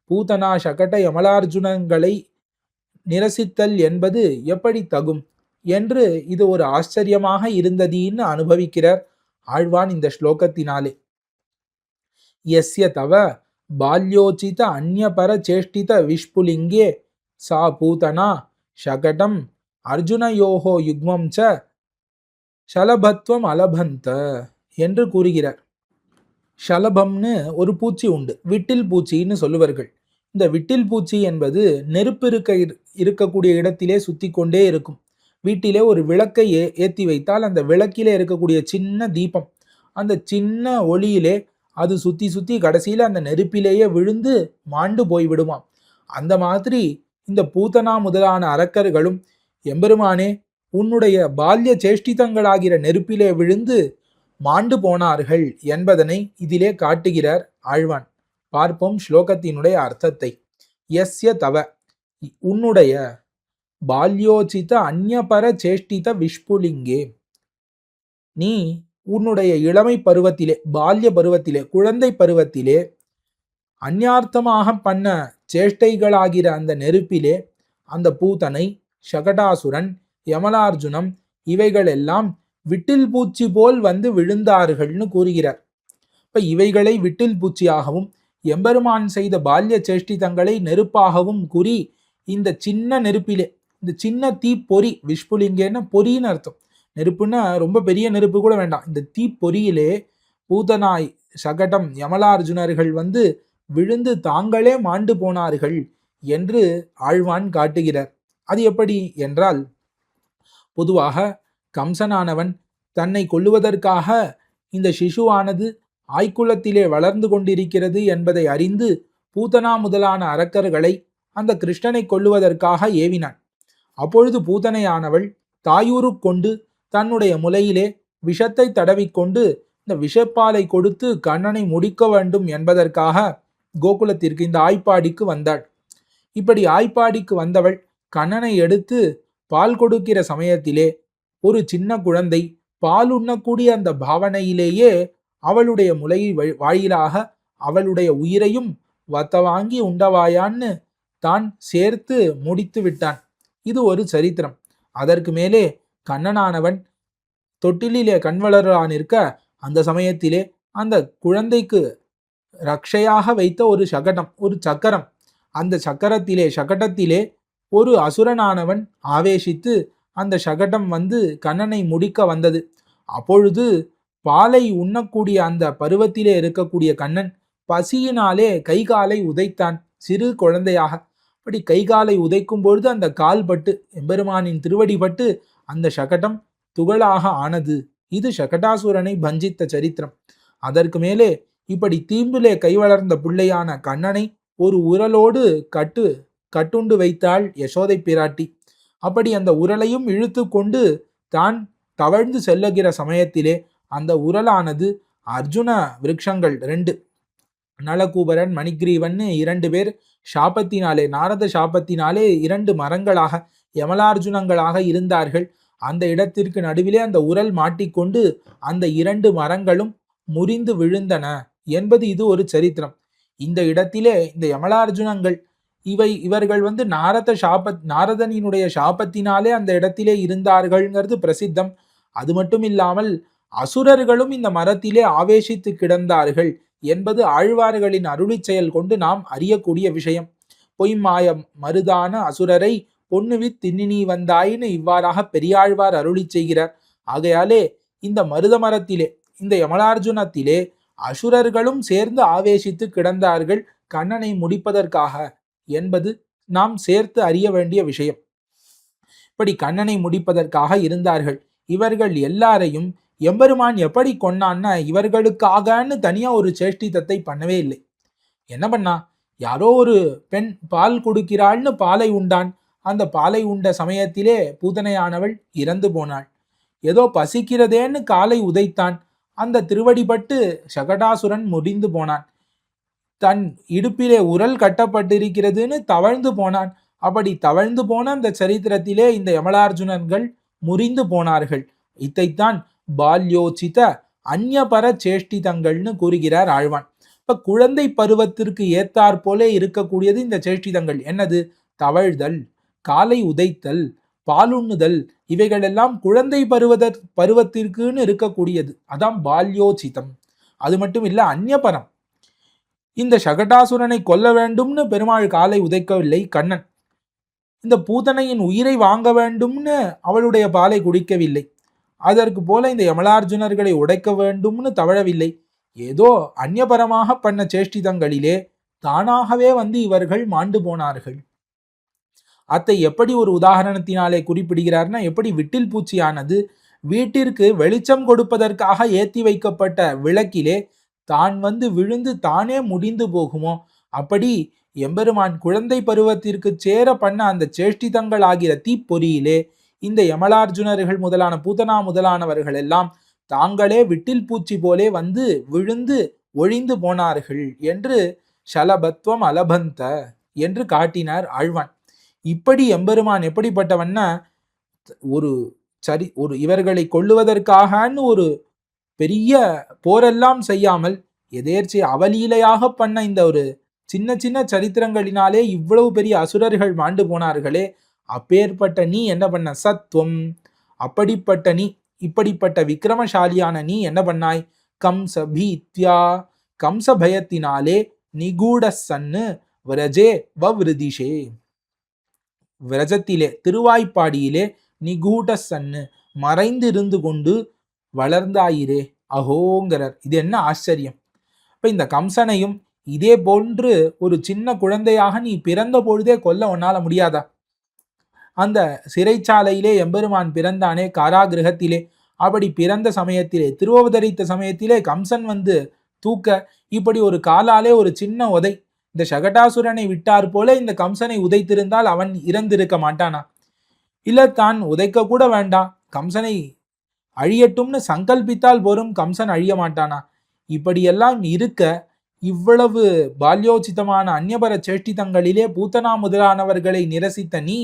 பூதனா சகட யமலார்ஜுனங்களை நிரசித்தல் என்பது எப்படி தகும் என்று இது ஒரு ஆச்சரியமாக இருந்ததின்னு அனுபவிக்கிறார் ஆழ்வான் இந்த ஸ்லோகத்தினாலே. யஸ்ய தவ பால்யோச்சித அந்யபர சேஷ்டித விஷ்புலிங்கே சா பூதனா ஷகடம் அர்ஜுனயோகோ யுக்மம் ச ஷலபத்வம் அலபந்த என்று கூறுகிறார். ஷலபம்னு ஒரு பூச்சி உண்டு, விட்டில் பூச்சின்னு சொல்லுவார்கள். இந்த விட்டில் பூச்சி என்பது நெருப்பு இருக்கக்கூடிய இடத்திலே சுத்தி கொண்டே இருக்கும். வீட்டிலே ஒரு விளக்கை ஏற்றி வைத்தால் அந்த விளக்கிலே இருக்கக்கூடிய சின்ன தீபம், அந்த சின்ன ஒளியிலே அது சுத்தி சுத்தி கடைசியில அந்த நெருப்பிலேயே விழுந்து மாண்டு போய்விடுமாம். அந்த மாதிரி இந்த பூதனா முதலான அரக்கர்களும் எம்பெருமானே உன்னுடைய பால்ய சேஷ்டிதங்களாகிற நெருப்பிலே விழுந்து மாண்டு போனார்கள் என்பதனை இதிலே காட்டுகிறார் ஆழ்வான். பார்ப்போம் ஸ்லோகத்தினுடைய அர்த்தத்தை. யஸ்ய தவ உன்னுடைய பால்யோச்சித அந்யபர சேஷ்டித விஷ்புலிங்கே, நீ உன்னுடைய இளமை பருவத்திலே, பால்ய பருவத்திலே, குழந்தை பருவத்திலே அந்யார்த்தமாக பண்ண சேஷ்டைகளாகிற அந்த நெருப்பிலே அந்த பூதனை, சகடாசுரன், யமலார்ஜுனம் இவைகளெல்லாம் விட்டில் பூச்சி போல் வந்து விழுந்தார்கள்னு கூறுகிறார். இப்ப இவைகளை விட்டில் பூச்சியாகவும் எம்பெருமான் செய்த பால்ய சேஷ்டிதங்களை நெருப்பாகவும் கூறி இந்த சின்ன நெருப்பிலே, இந்த சின்ன தீப்பொறி, விஷ்புலிங்கேன்னு பொறின்னு அர்த்தம். நெருப்புன்னா ரொம்ப பெரிய நெருப்பு கூட வேண்டாம், இந்த தீப்பொறியிலே பூதனாய் சகடம் யமலார்ஜுனர்கள் வந்து விழுந்து தாங்களே மாண்டு போனார்கள் என்று ஆழ்வான் காட்டுகிறார். அது எப்படி என்றால், பொதுவாக கம்சனானவன் தன்னை கொல்லுவதற்காக இந்த சிசுவானது ஆய்க்குலத்திலே வளர்ந்து கொண்டிருக்கிறது என்பதை அறிந்து பூதனா முதலான அரக்கர்களை அந்த கிருஷ்ணனை கொல்லுவதற்காக ஏவினான். அப்பொழுது பூதனையானவள் தாயூரு கொண்டு தன்னுடைய முலையிலே விஷத்தை தடவிக்கொண்டு இந்த விஷப்பாலை கொடுத்து கண்ணனை முடிக்க வேண்டும் என்பதற்காக கோகுலத்திற்கு, இந்த ஆய்ப்பாடிக்கு வந்தாள். இப்படி ஆய்ப்பாடிக்கு வந்தவள் கண்ணனை எடுத்து பால் கொடுக்கிற சமயத்திலே ஒரு சின்ன குழந்தை பால் உண்ணக்கூடிய அந்த பாவனையிலேயே அவளுடைய முலை வாயிலாக அவளுடைய உயிரையும் வத்த வாங்கி உண்டவாயான்னு தான் சேர்த்து முடித்து விட்டான். இது ஒரு சரித்திரம். அதற்கு மேலே கண்ணனானவன் தொட்டிலே கண்வளரான் இருக்க அந்த சமயத்திலே அந்த குழந்தைக்கு ரக்ஷையாக வைத்த ஒரு சகடம், ஒரு சக்கரம், அந்த சகடத்திலே ஒரு அசுரனானவன் ஆவேசித்து அந்த சகடம் வந்து கண்ணனை முடிக்க வந்தது. அப்பொழுது பாலை உண்ணக்கூடிய அந்த பருவத்திலே இருக்கக்கூடிய கண்ணன் பசியினாலே கைகாலை உதைத்தான், சிறு குழந்தையாக. அப்படி கைகாலை உதைக்கும் பொழுது அந்த கால் பட்டு, எம்பெருமானின் திருவடி பட்டு அந்த சகடம் துகளாக ஆனது. இது சகடாசுரனை பஞ்சித்த சரித்திரம். அதற்கு மேலே இப்படி தீம்பிலே கை வளர்ந்த பிள்ளையான கண்ணனை ஒரு உரலோடு கட்டுண்டு வைத்தாள் யசோதை பிராட்டி. அப்படி அந்த உரலையும் இழுத்து கொண்டு தான் தவழ்ந்து செல்லுகிற சமயத்திலே அந்த உரலானது அர்ஜுன விருட்சங்கள் 2, நலகூபரன் மணிகிரீவன் 2 பேர் சாபத்தினாலே, நாரத சாபத்தினாலே 2 மரங்களாக யமலார்ஜுனங்களாக இருந்தார்கள். அந்த இடத்திற்கு நடுவிலே அந்த உரல் மாட்டிக்கொண்டு அந்த 2 மரங்களும் முறிந்து விழுந்தன என்பது இது ஒரு சரித்திரம். இந்த இடத்திலே இந்த யமலார்ஜுனங்கள் இவர்கள் வந்து நாரதனினுடைய சாபத்தினாலே அந்த இடத்திலே இருந்தார்கள்ங்கிறது பிரசித்தம். அது மட்டும் இல்லாமல் அசுரர்களும் இந்த மரத்திலே ஆவேசித்து கிடந்தார்கள் என்பது ஆழ்வார்களின் அருளி செயல் கொண்டு நாம் அறியக்கூடிய விஷயம். பொய்மாய மருதான அசுரரை பொன்னுவித் தின்னினி வந்தாயின்னு இவ்வாறாக பெரியாழ்வார் அருளி செய்கிறார். ஆகையாலே இந்த மருத மரத்திலே, இந்த யமலார்ஜுனத்திலே அசுரர்களும் சேர்ந்து ஆவேசித்து கிடந்தார்கள் கண்ணனை முடிப்பதற்காக என்பது நாம் சேர்த்து அறிய வேண்டிய விஷயம். இப்படி கண்ணனை முடிப்பதற்காக இருந்தார்கள். இவர்கள் எல்லாரையும் எம்பெருமான் எப்படி கொன்னான்னா இவர்களுக்காகன்னு தனியா ஒரு சேஷ்டிதத்தை பண்ணவே இல்லை. என்ன பண்ணா, யாரோ ஒரு பெண் பால் கொடுக்கிறாள்னு பாலை உண்டான். அந்த பாலை உண்ட சமயத்திலே பூதனையானவள் இறந்து போனாள். ஏதோ பசிக்கிறதேன்னு காலை உதைத்தான். அந்த திருவடிபட்டு சகடாசுரன் முடிந்து போனான். தன் இடுப்பிலே உரல் கட்டப்பட்டிருக்கிறதுன்னு தவழ்ந்து போனான். அப்படி தவழ்ந்து போன அந்த சரித்திரத்திலே இந்த யமலார்ஜுனர்கள் முறிந்து போனார்கள். இதைத்தான் பால்யோச்சித அந்நியபர சேஷ்டிதங்கள்னு கூறுகிறார் ஆழ்வான். இப்ப குழந்தை பருவத்திற்கு ஏத்தாற் போல இருக்கக்கூடியது இந்த சேஷ்டிதங்கள். என்னது? தவழ்தல், காலை உதைத்தல், பாலுண்ணுதல், இவைகளெல்லாம் குழந்தை பருவத்திற்குன்னு இருக்கக்கூடியது. அதான் பால்யோச்சிதம். அது மட்டும் இல்ல, அந்நியபரம். இந்த சகடாசுரனை கொல்ல வேண்டும்னு பெருமாள் காலை உதைக்கவில்லை கண்ணன். இந்த பூதனையின் உயிரை வாங்க வேண்டும்னு அவளுடைய பாலை குடிக்கவில்லை. அதற்கு போல இந்த யமலார்ஜுனர்களை உடைக்க வேண்டும்னு தவழவில்லை. ஏதோ அந்நியபரமாக பண்ண சேஷ்டிதங்களிலே தானாகவே வந்து இவர்கள் மாண்டு போனார்கள். அத்தை எப்படி ஒரு உதாரணத்தினாலே குறிப்பிடுகிறார்னா, எப்படி விட்டில் பூச்சியானது வீட்டிற்கு வெளிச்சம் கொடுப்பதற்காக ஏத்தி வைக்கப்பட்ட விளக்கிலே தான் வந்து விழுந்து தானே முடிந்து போகுமோ, அப்படி எம்பெருமான் குழந்தை பருவத்திற்கு சேர பண்ண அந்த சேஷ்டிதங்கள் ஆகிற தீப்பொறியிலே இந்த யமலார்ஜுனர்கள் முதலான பூதனா முதலானவர்கள் எல்லாம் தாங்களே விட்டில் பூச்சி போலே வந்து விழுந்து ஒழிந்து போனார்கள் என்று ஷலபத்வம் அலபந்த என்று காட்டினார் ஆழ்வான். இப்படி எம்பெருமான் எப்படிப்பட்டவன்னா, ஒரு இவர்களை கொள்ளுவதற்காகன்னு ஒரு பெரிய போரெல்லாம் செய்யாமல் எதேர்ச்சி அவலீலையாக பண்ண இந்த ஒரு சின்ன சின்ன சரித்திரங்களினாலே இவ்வளவு பெரிய அசுரர்கள் மாண்டு போனார்களே, அப்பேற்பட்ட நீ என்ன பண்ண? சத்வம். அப்படிப்பட்ட நீ, இப்படிப்பட்ட விக்ரமசாலியான நீ என்ன பண்ணாய்? கம்ச பீத்யா, கம்ச பயத்தினாலே நிகூட சன்னு விரஜே வவ்ருதிஷே, விரஜத்திலே திருவாய்ப்பாடியிலே நிகூட சன்னு மறைந்திருந்து கொண்டு வளர்ந்தாயிரே அகோங்கிறார். இது என்ன ஆச்சரியம்! இப்ப இந்த கம்சனையும் இதே போன்று ஒரு சின்ன குழந்தையாக நீ பிறந்த பொழுதே கொல்ல உன்னால முடியாதா? அந்த சிறைச்சாலையிலே எம்பெருமான் பிறந்தானே, காராகிரகத்திலே. அப்படி பிறந்த சமயத்திலே, திருவவதரித்த சமயத்திலே கம்சன் வந்து தூக்க இப்படி ஒரு காலாலே ஒரு சின்ன உதை, இந்த சகடாசுரனை விட்டார் போல இந்த கம்சனை உதைத்திருந்தால் அவன் இறந்திருக்க மாட்டானா? இல்ல தான் உதைக்க கூட வேண்டாம், கம்சனை அழியட்டும்னு சங்கல்பித்தால் போரும், கம்சன் அழிய மாட்டானா? இப்படியெல்லாம் இருக்க இவ்வளவு பால்யோச்சிதமான அந்நியபர சேஷ்டிதங்களிலே பூத்தனா முதலானவர்களை நிரசித்த நீ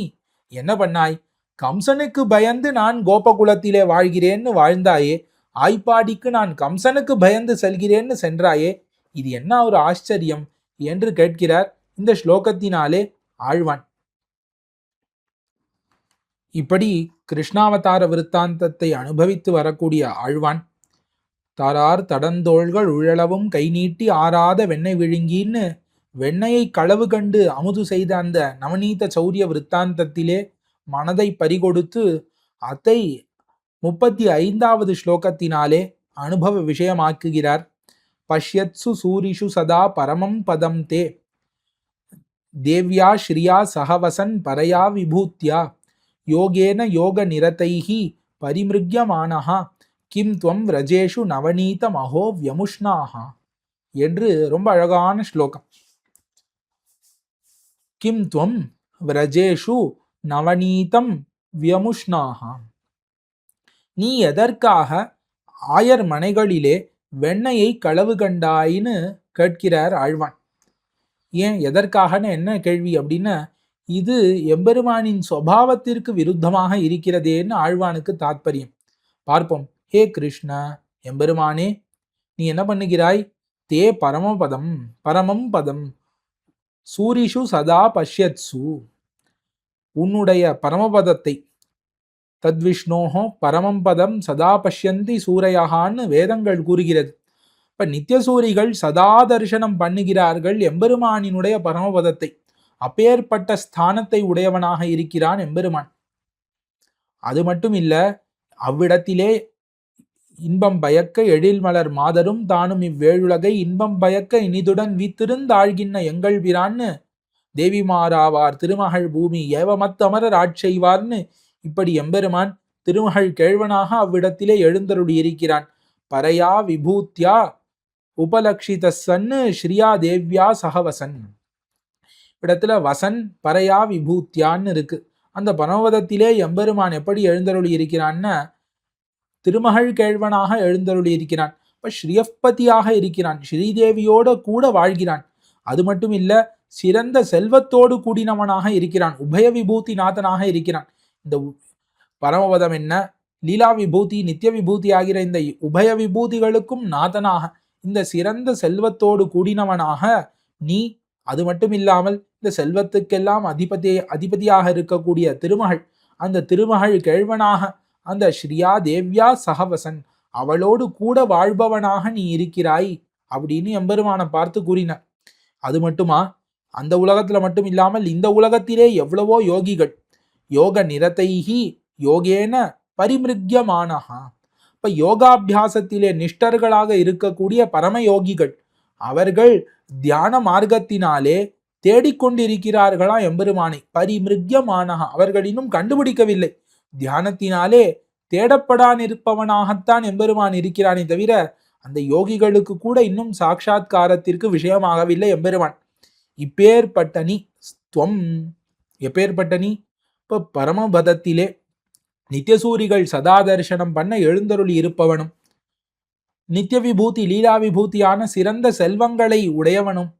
என்ன பண்ணாய்? கம்சனுக்கு பயந்து நான் கோபகுலத்திலே வாழ்கிறேன்னு வாழ்ந்தாயே, ஆய்ப்பாடிக்கு நான் கம்சனுக்கு பயந்து செல்கிறேன்னு சென்றாயே, இது என்ன ஒரு ஆச்சரியம் என்று கேட்கிறார் இந்த ஸ்லோகத்தினாலே ஆழ்வான். இப்படி கிருஷ்ணாவதார விருத்தாந்தத்தை அனுபவித்து வரக்கூடிய ஆழ்வான் தாரார் தடந்தோள்கள் உழலவும் கை நீட்டி ஆறாத வெண்ணெய் விழுங்கின்னு வெண்ணையை களவு கண்டு அமுது செய்த அந்த நவநீத சௌரிய விருத்தாந்தத்திலே மனதை பறிகொடுத்து அதை 35வது ஸ்லோகத்தினாலே அனுபவ விஷயமாக்குகிறார். பஷ்யத்சு சூரிஷு சதா பரமம் பதம் தே தேவ்யா ஸ்ரீயா சகவசன் பரையா விபூத்யா யோகேன யோக நிரதைஹி பரிமிருக்யமானஹா கிம் துவம் விரஜேஷு நவநீதம் அஹோ வியமுஷ்ணாஹா என்று ரொம்ப அழகான ஸ்லோகம். கிம் துவம் விரஜேஷு நவநீதம் வியமுஷ்ணாஹா, நீ எதற்காக ஆயர் மனைகளிலே வெண்ணையை களவு கண்டாயின்னு கேட்கிறார் ஆழ்வான். ஏன் எதற்காகன்னு என்ன கேள்வி அப்படின்னா, இது எம்பெருமானின் சுபாவத்திற்கு விருத்தமாக இருக்கிறதேன்னு ஆழ்வானுக்கு தாத்பரியம். பார்ப்போம். ஹே கிருஷ்ண, எம்பெருமானே, நீ என்ன பண்ணுகிறாய்? தே பரமபதம், பரமம் பதம் சூரிஷு சதா பஷ்யத்சு, உன்னுடைய பரமபதத்தை, தத்விஷ்ணோஹோ பரமம் பதம் சதா பஷ்யந்தி சூரையான்னு வேதங்கள் கூறுகிறது. இப்ப நித்தியசூரிகள் சதா தரிசனம் பண்ணுகிறார்கள் எம்பெருமானினுடைய பரமபதத்தை. அப்பேற்பட்ட ஸ்தானத்தை உடையவனாக இருக்கிறான் எம்பெருமான். அது மட்டும் இல்ல, அவ்விடத்திலே இன்பம் பயக்க எழில் மலர் மாதரும் தானும் இவ்வேழுலகை இன்பம் பயக்க இனிதுடன் வீத்திருந்தாழ்கின்ற எங்கள் பிரான்னு தேவிமாராவார் திருமகள் பூமி ஏவமத்தமரர் ஆட்செய்வார்னு இப்படி எம்பெருமான் திருமகள் கேழ்வனாக அவ்விடத்திலே எழுந்தருளி இருக்கிறான். பரையா விபூத்யா உபலக்ஷிதசன்னு ஸ்ரீயா தேவ்யா சகவசன். இடத்துல வசன் பரையா விபூத்யான்னு இருக்கு. அந்த பரமபதத்திலே எம்பெருமான் எப்படி எழுந்தருளி இருக்கிறான்னா, திருமகள் கேழ்வனாக எழுந்தருளி இருக்கிறான். இப்ப ஸ்ரீயப்பதியாக இருக்கிறான், ஸ்ரீதேவியோட கூட வாழ்கிறான். அது மட்டும் இல்ல, சிறந்த செல்வத்தோடு கூடினவனாக இருக்கிறான், உபய விபூதி நாதனாக இருக்கிறான். இந்த பரமபதம் என்ன, லீலா விபூதி, நித்திய விபூதி ஆகிற இந்த உபய விபூதிகளுக்கும் நாதனாக, இந்த சிறந்த செல்வத்தோடு கூடினவனாக நீ, அது மட்டும் இல்லாமல் இந்த செல்வத்துக்கெல்லாம் அதிபதியாக இருக்கக்கூடிய திருமகள், அந்த திருமகள் கேழ்வனாக அந்த ஸ்ரீயா தேவ்யா சகவசன், அவளோடு கூட வாழ்பவனாக நீ இருக்கிறாய் அப்படின்னு எம்பெருமானை பார்த்து கூறினார். அது மட்டுமா, அந்த உலகத்துல மட்டும் இல்லாமல் இந்த உலகத்திலே எவ்வளவோ யோகிகள், யோக நிரதைஹி யோகேன பரிமிருக்யமானஹா, இப்ப யோகாபியாசத்திலே நிஷ்டர்களாக இருக்கக்கூடிய பரமயோகிகள், அவர்கள் தியான மார்க்கத்தினாலே தேடிக்கொண்டிருக்கிறார்களா எம்பெருமானை. பரிமிருக்யமானஹா, அவர்கள் இன்னும் கண்டுபிடிக்கவில்லை. தியானத்தினாலே தேடப்படான் இருப்பவனாகத்தான் எம்பெருமான் இருக்கிறானே தவிர அந்த யோகிகளுக்கு கூட இன்னும் சாட்சா்காரத்திற்கு விஷயமாகவில்லை எம்பெருமான். இப்பேற்பட்ட நீ ஸ்துவம், எப்பேற்பட்ட நீ, இப்ப பரமபதத்திலே நித்தியசூரிகள் சதா தரிசனம் பண்ண எழுந்தருளி இருப்பவனும், நித்திய விபூதி லீலா விபூதியான சிறந்த செல்வங்களை உடையவனும்,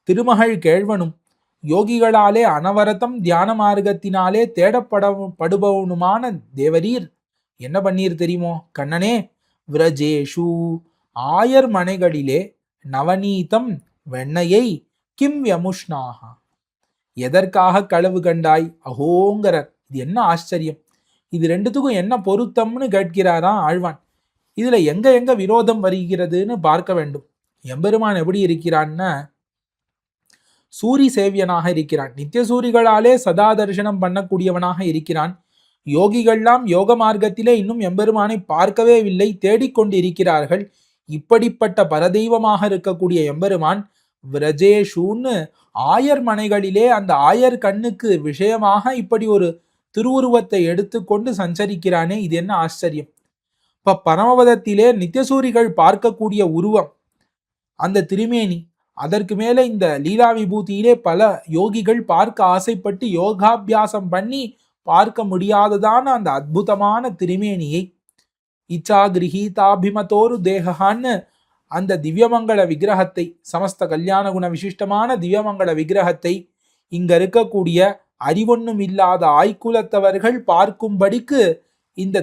திருமகள் கேழ்வனும், யோகிகளாலே அனவரதம் தியான மார்க்கத்தினாலே தேடப்படுபவனுமான தேவரீர் என்ன பண்ணீர் தெரியுமோ கண்ணனே. விரஜேஷு, ஆயர் மனைகளிலே நவநீதம் வெண்ணையை கிம் யமுஷ்ணாக, எதற்காக களவு கண்டாய் அகோங்கரர். இது என்ன ஆச்சரியம், இது ரெண்டுத்துக்கும் என்ன பொருத்தம்னு கேட்கிறாரா ஆழ்வான். இதுல எங்க எங்க விரோதம் வருகிறதுன்னு பார்க்க வேண்டும். எம்பெருமான் எப்படி இருக்கிறான்னா, சூரி சேவியனாக இருக்கிறான், நித்திய சூரிகளாலே சதா தரிசனம் பண்ணக்கூடியவனாக இருக்கிறான். யோகிகள்லாம் யோக மார்க்கத்திலே இன்னும் எம்பெருமானை பார்க்கவே இல்லை, தேடிக்கொண்டு இருக்கிறார்கள். இப்படிப்பட்ட பரதெய்வமாக இருக்கக்கூடிய எம்பெருமான் விரஜேஷூன்னு ஆயர் மனைகளிலே அந்த ஆயர் கண்ணுக்கு விஷயமாக இப்படி ஒரு திருவுருவத்தை எடுத்துக்கொண்டு சஞ்சரிக்கிறானே, இது என்ன ஆச்சரியம். இப்ப பரமபதத்திலே நித்தியசூரிகள் பார்க்கக்கூடிய உருவம் அந்த திருமேனி, அதற்கு மேல இந்த லீலா விபூதியிலே பல யோகிகள் பார்க்க ஆசைப்பட்டு யோகாபியாசம் பண்ணி பார்க்க முடியாததான அந்த அற்புதமான திருமேனியை, இச்சா கிரகீதாபிமதோரு தேகான்னு அந்த திவ்யமங்கள விக்கிரகத்தை, சமஸ்த கல்யாண குண விசிஷ்டமான திவ்யமங்கள விக்கிரகத்தை இங்க இருக்கக்கூடிய அறிவொன்னும் இல்லாத ஆய்குலத்தவர்கள் பார்க்கும்படிக்கு இந்த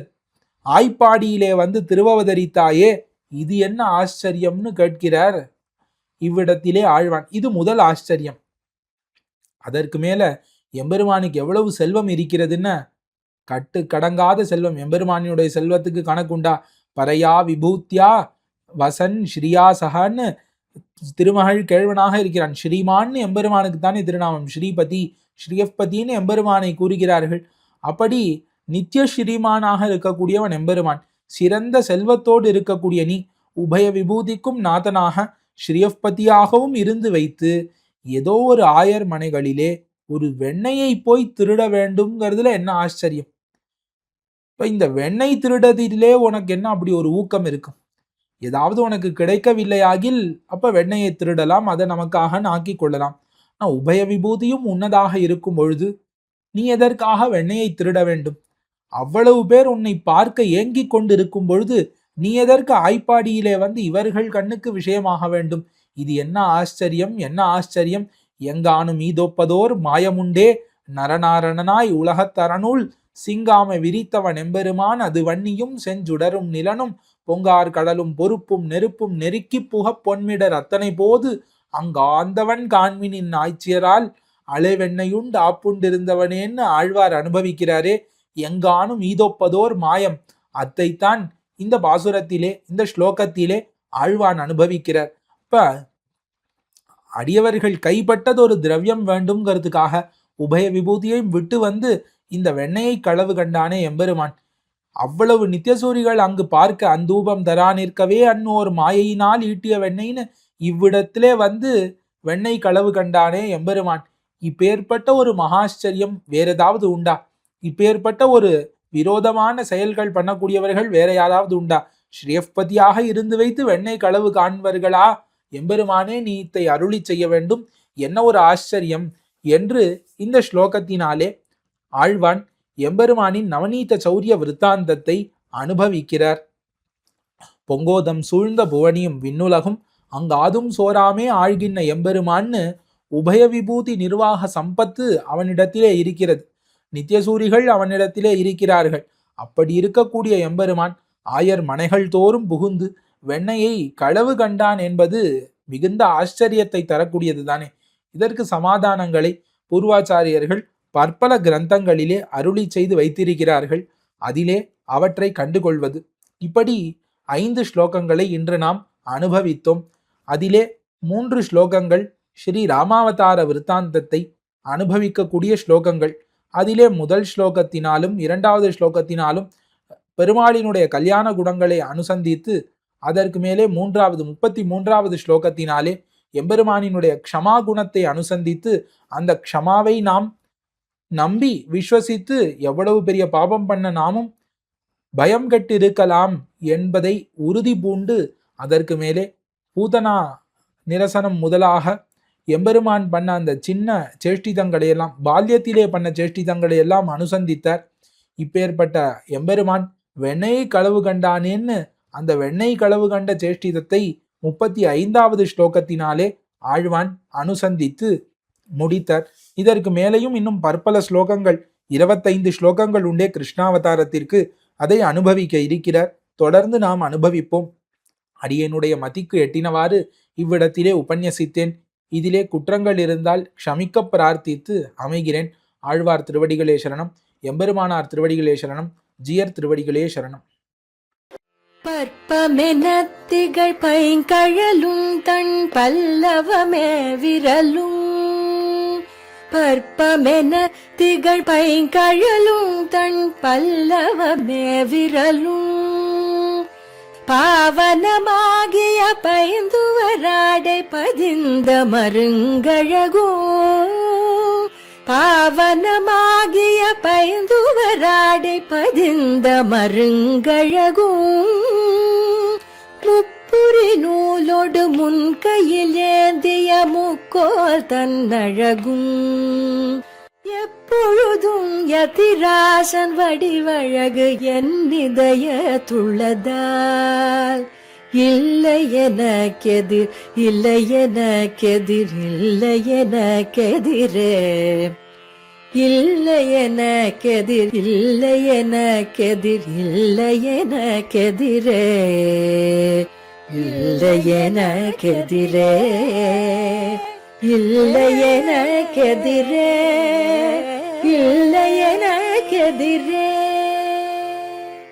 ஆய்ப்பாடியிலே வந்து திருவவதரித்தாயே, இது என்ன ஆச்சரியம்னு கேட்கிறார் இவ்விடத்திலே ஆழ்வான். இது முதல் ஆச்சரியம். அதற்கு மேல எம்பெருமானுக்கு எவ்வளவு செல்வம் இருக்கிறதுன்னா, கட்டு கடங்காத செல்வம். எம்பெருமானியுடைய செல்வத்துக்கு கணக்குண்டா? பரையா விபூத்தியா வசன் ஸ்ரீயாசகான்னு திருமகள் கேழ்வனாக இருக்கிறான். ஸ்ரீமான்னு எம்பெருமானுக்கு தானே திருநாமம். ஸ்ரீபதி ஸ்ரீயப்பதின்னு எம்பெருமானை கூறுகிறார்கள். அப்படி நித்திய ஸ்ரீமானாக இருக்கக்கூடியவன் எம்பெருமான். சிறந்த செல்வத்தோடு இருக்கக்கூடிய நீ உபய விபூதிக்கும் நாதனாக ஸ்ரீயப்பதியாகவும் இருந்து வைத்து ஏதோ ஒரு ஆயர் மனைகளிலே ஒரு வெண்ணையை போய் திருட வேண்டும்ங்கிறதுல என்ன ஆச்சரியம். இப்ப இந்த வெண்ணெய் திருடதிலே உனக்கு என்ன அப்படி ஒரு ஊக்கம் இருக்கும்? ஏதாவது உனக்கு கிடைக்கவில்லையாகில் அப்ப வெண்ணையை திருடலாம், அதை நமக்காக ஆக்கி கொள்ளலாம். உபய விபூதியும் உன்னதாக இருக்கும் பொழுது நீ எதற்காக வெண்ணையை திருட வேண்டும்? அவ்வளவு பேர் உன்னை பார்க்க ஏங்கி கொண்டிருக்கும் பொழுது நீ எதற்கு ஆய்ப்பாடியிலே வந்து இவர்கள் கண்ணுக்கு விஷயமாக வேண்டும்? இது என்ன ஆச்சரியம், என்ன ஆச்சரியம். எங்கானும் ஈதோப்பதோர் மாயமுண்டே, நரநாரணனாய் உலகத்தரனுள் சிங்காமை விரித்தவன் எம்பெருமான், அது வன்னியும் செஞ்சுடரும் நிலனும் பொங்கார் கடலும் பொறுப்பும் நெருப்பும் நெருக்கி புக பொன்மிடர் அத்தனை போது அங்காந்தவன் காண்மினின் ஆய்ச்சியரால் அலைவெண்ணையுண்டு ஆப்புண்டிருந்தவனேன்னு ஆழ்வார் அனுபவிக்கிறாரே. எங்கானும் ஈதோப்பதோர் மாயம், அத்தைத்தான் இந்த பாசுரத்திலே இந்த ஸ்லோகத்திலே ஆழ்வான் அனுபவிக்கிறார். இப்ப அடியவர்கள் கைப்பட்டது ஒரு திரவியம் வேண்டும்ங்கிறதுக்காக உபய விபூதியையும் விட்டு வந்து இந்த வெண்ணையை களவு கண்டானே எம்பெருமான். அவ்வளவு நித்தியசூரிகள் அங்கு பார்க்க அந்தூபம் தரா நிற்கவே அன்னோர் மாயையினால் ஈட்டிய வெண்ணெய்னு இவ்விடத்திலே வந்து வெண்ணெய் களவு கண்டானே எம்பெருமான். இப்பேற்பட்ட ஒரு மகாச்சரியம் வேற ஏதாவது உண்டா? இப்பேற்பட்ட ஒரு விரோதமான செயல்கள் பண்ணக்கூடியவர்கள் வேற யாராவது உண்டா? ஸ்ரீயப்பதியாக இருந்து வைத்து வெண்ணெய் களவு காண்பர்களா? எம்பெருமானே நீ இத்தை அருளி செய்ய வேண்டும், என்ன ஒரு ஆச்சரியம் என்று இந்த ஸ்லோகத்தினாலே ஆழ்வான் எம்பெருமானின் நவநீத சௌரிய விருத்தாந்தத்தை அனுபவிக்கிறார். பொங்கோதம் சூழ்ந்த புவனியும் விண்ணுலகும் அங்காதும் சோராமே ஆழ்கின்ற எம்பெருமான்னு உபய விபூதி நிர்வாக சம்பத்து அவனிடத்திலே இருக்கிறது. நித்தியசூரிகள் அவனிடத்திலே இருக்கிறார்கள். அப்படி இருக்கக்கூடிய எம்பெருமான் ஆயர் மனைகள் தோறும் புகுந்து வெண்ணையை களவு கண்டான் என்பது மிகுந்த ஆச்சரியத்தை தரக்கூடியது தானே. இதற்கு சமாதானங்களை பூர்வாச்சாரியர்கள் பற்பல கிரந்தங்களிலே அருளி செய்து வைத்திருக்கிறார்கள். அதிலே அவற்றை கண்டுகொள்வது. இப்படி 5 ஸ்லோகங்களை இன்று நாம் அனுபவித்தோம். அதிலே 3 ஸ்லோகங்கள் ஸ்ரீ ராமாவதார விருத்தாந்தத்தை அனுபவிக்கக்கூடிய ஸ்லோகங்கள். அதிலே முதல் ஸ்லோகத்தினாலும் 2வது ஸ்லோகத்தினாலும் பெருமாளினுடைய கல்யாண குணங்களை அனுசந்தித்து, அதற்கு மேலே 33வது ஸ்லோகத்தினாலே எம்பெருமானினுடைய க்ஷமா குணத்தை அனுசந்தித்து, அந்த க்ஷமாவை நாம் நம்பி விஸ்வசித்து எவ்வளவு பெரிய பாபம் பண்ண நாமும் பயம் கட்டு இருக்கலாம் என்பதை உறுதி பூண்டு, அதற்கு மேலே பூதனா நிரசனம் முதலாக எம்பெருமான் பண்ண அந்த சின்ன சேஷ்டிதங்களையெல்லாம், பால்யத்திலே பண்ண சேஷ்டிதங்களையெல்லாம் அனுசந்தித்தார். இப்பேற்பட்ட எம்பெருமான் வெண்ணெய் களவு கண்டானேன்னு அந்த வெண்ணெய் களவு கண்ட சேஷ்டிதத்தை 35வது ஸ்லோகத்தினாலே ஆழ்வான் அனுசந்தித்து முடித்தார். இதற்கு மேலேயும் இன்னும் பற்பல ஸ்லோகங்கள், 25 ஸ்லோகங்கள் உண்டே கிருஷ்ணாவதாரத்திற்கு. அதை அனுபவிக்க இருக்கிறார். தொடர்ந்து நாம் அனுபவிப்போம். அடியனுடைய மதிக்கு எட்டினவாறு இவ்விடத்திலே உபன்யசித்தேன். இதிலே குற்றங்கள் இருந்தால் க்ஷமிக்க பிரார்த்தித்து அமைகிறேன். ஆழ்வார் திருவடிகளே சரணம். எம்பெருமானார் திருவடிகளே சரணம். ஜியர் திருவடிகளே சரணம். பற்பமெனத்திகள் பைங்கழலும் தன் பல்லவமே விரலும். பற்பமென திகழ் பைங்கழலும் தன் பல்லவமே விரலும். பாவனமாகிய பைந்துவராடை பதிந்த மருங்கழகும். பாவனமாகிய பைந்துவராடை பதிந்த மருங்கழகும். முப்புரி நூலோடு முன் கையில் ஏந்திய முக்கோல் தன்னழகும். எப்பொழுதும் யதிராசன் வடிவழகு என் இதயத்துள்ளதால். இல்லை எனக்கெதிர், இல்லை எனக்கெதிர், இல்லை எனக்கெதிரே. இல்லை எனக்கெதிர், இல்லை எனக்கெதிர், இல்லை எனக்கெதிரே. இல்லை எனக்கெதிரே, இல்லை எனக்கெதிரே, இல்லை எனக்கெதிரே.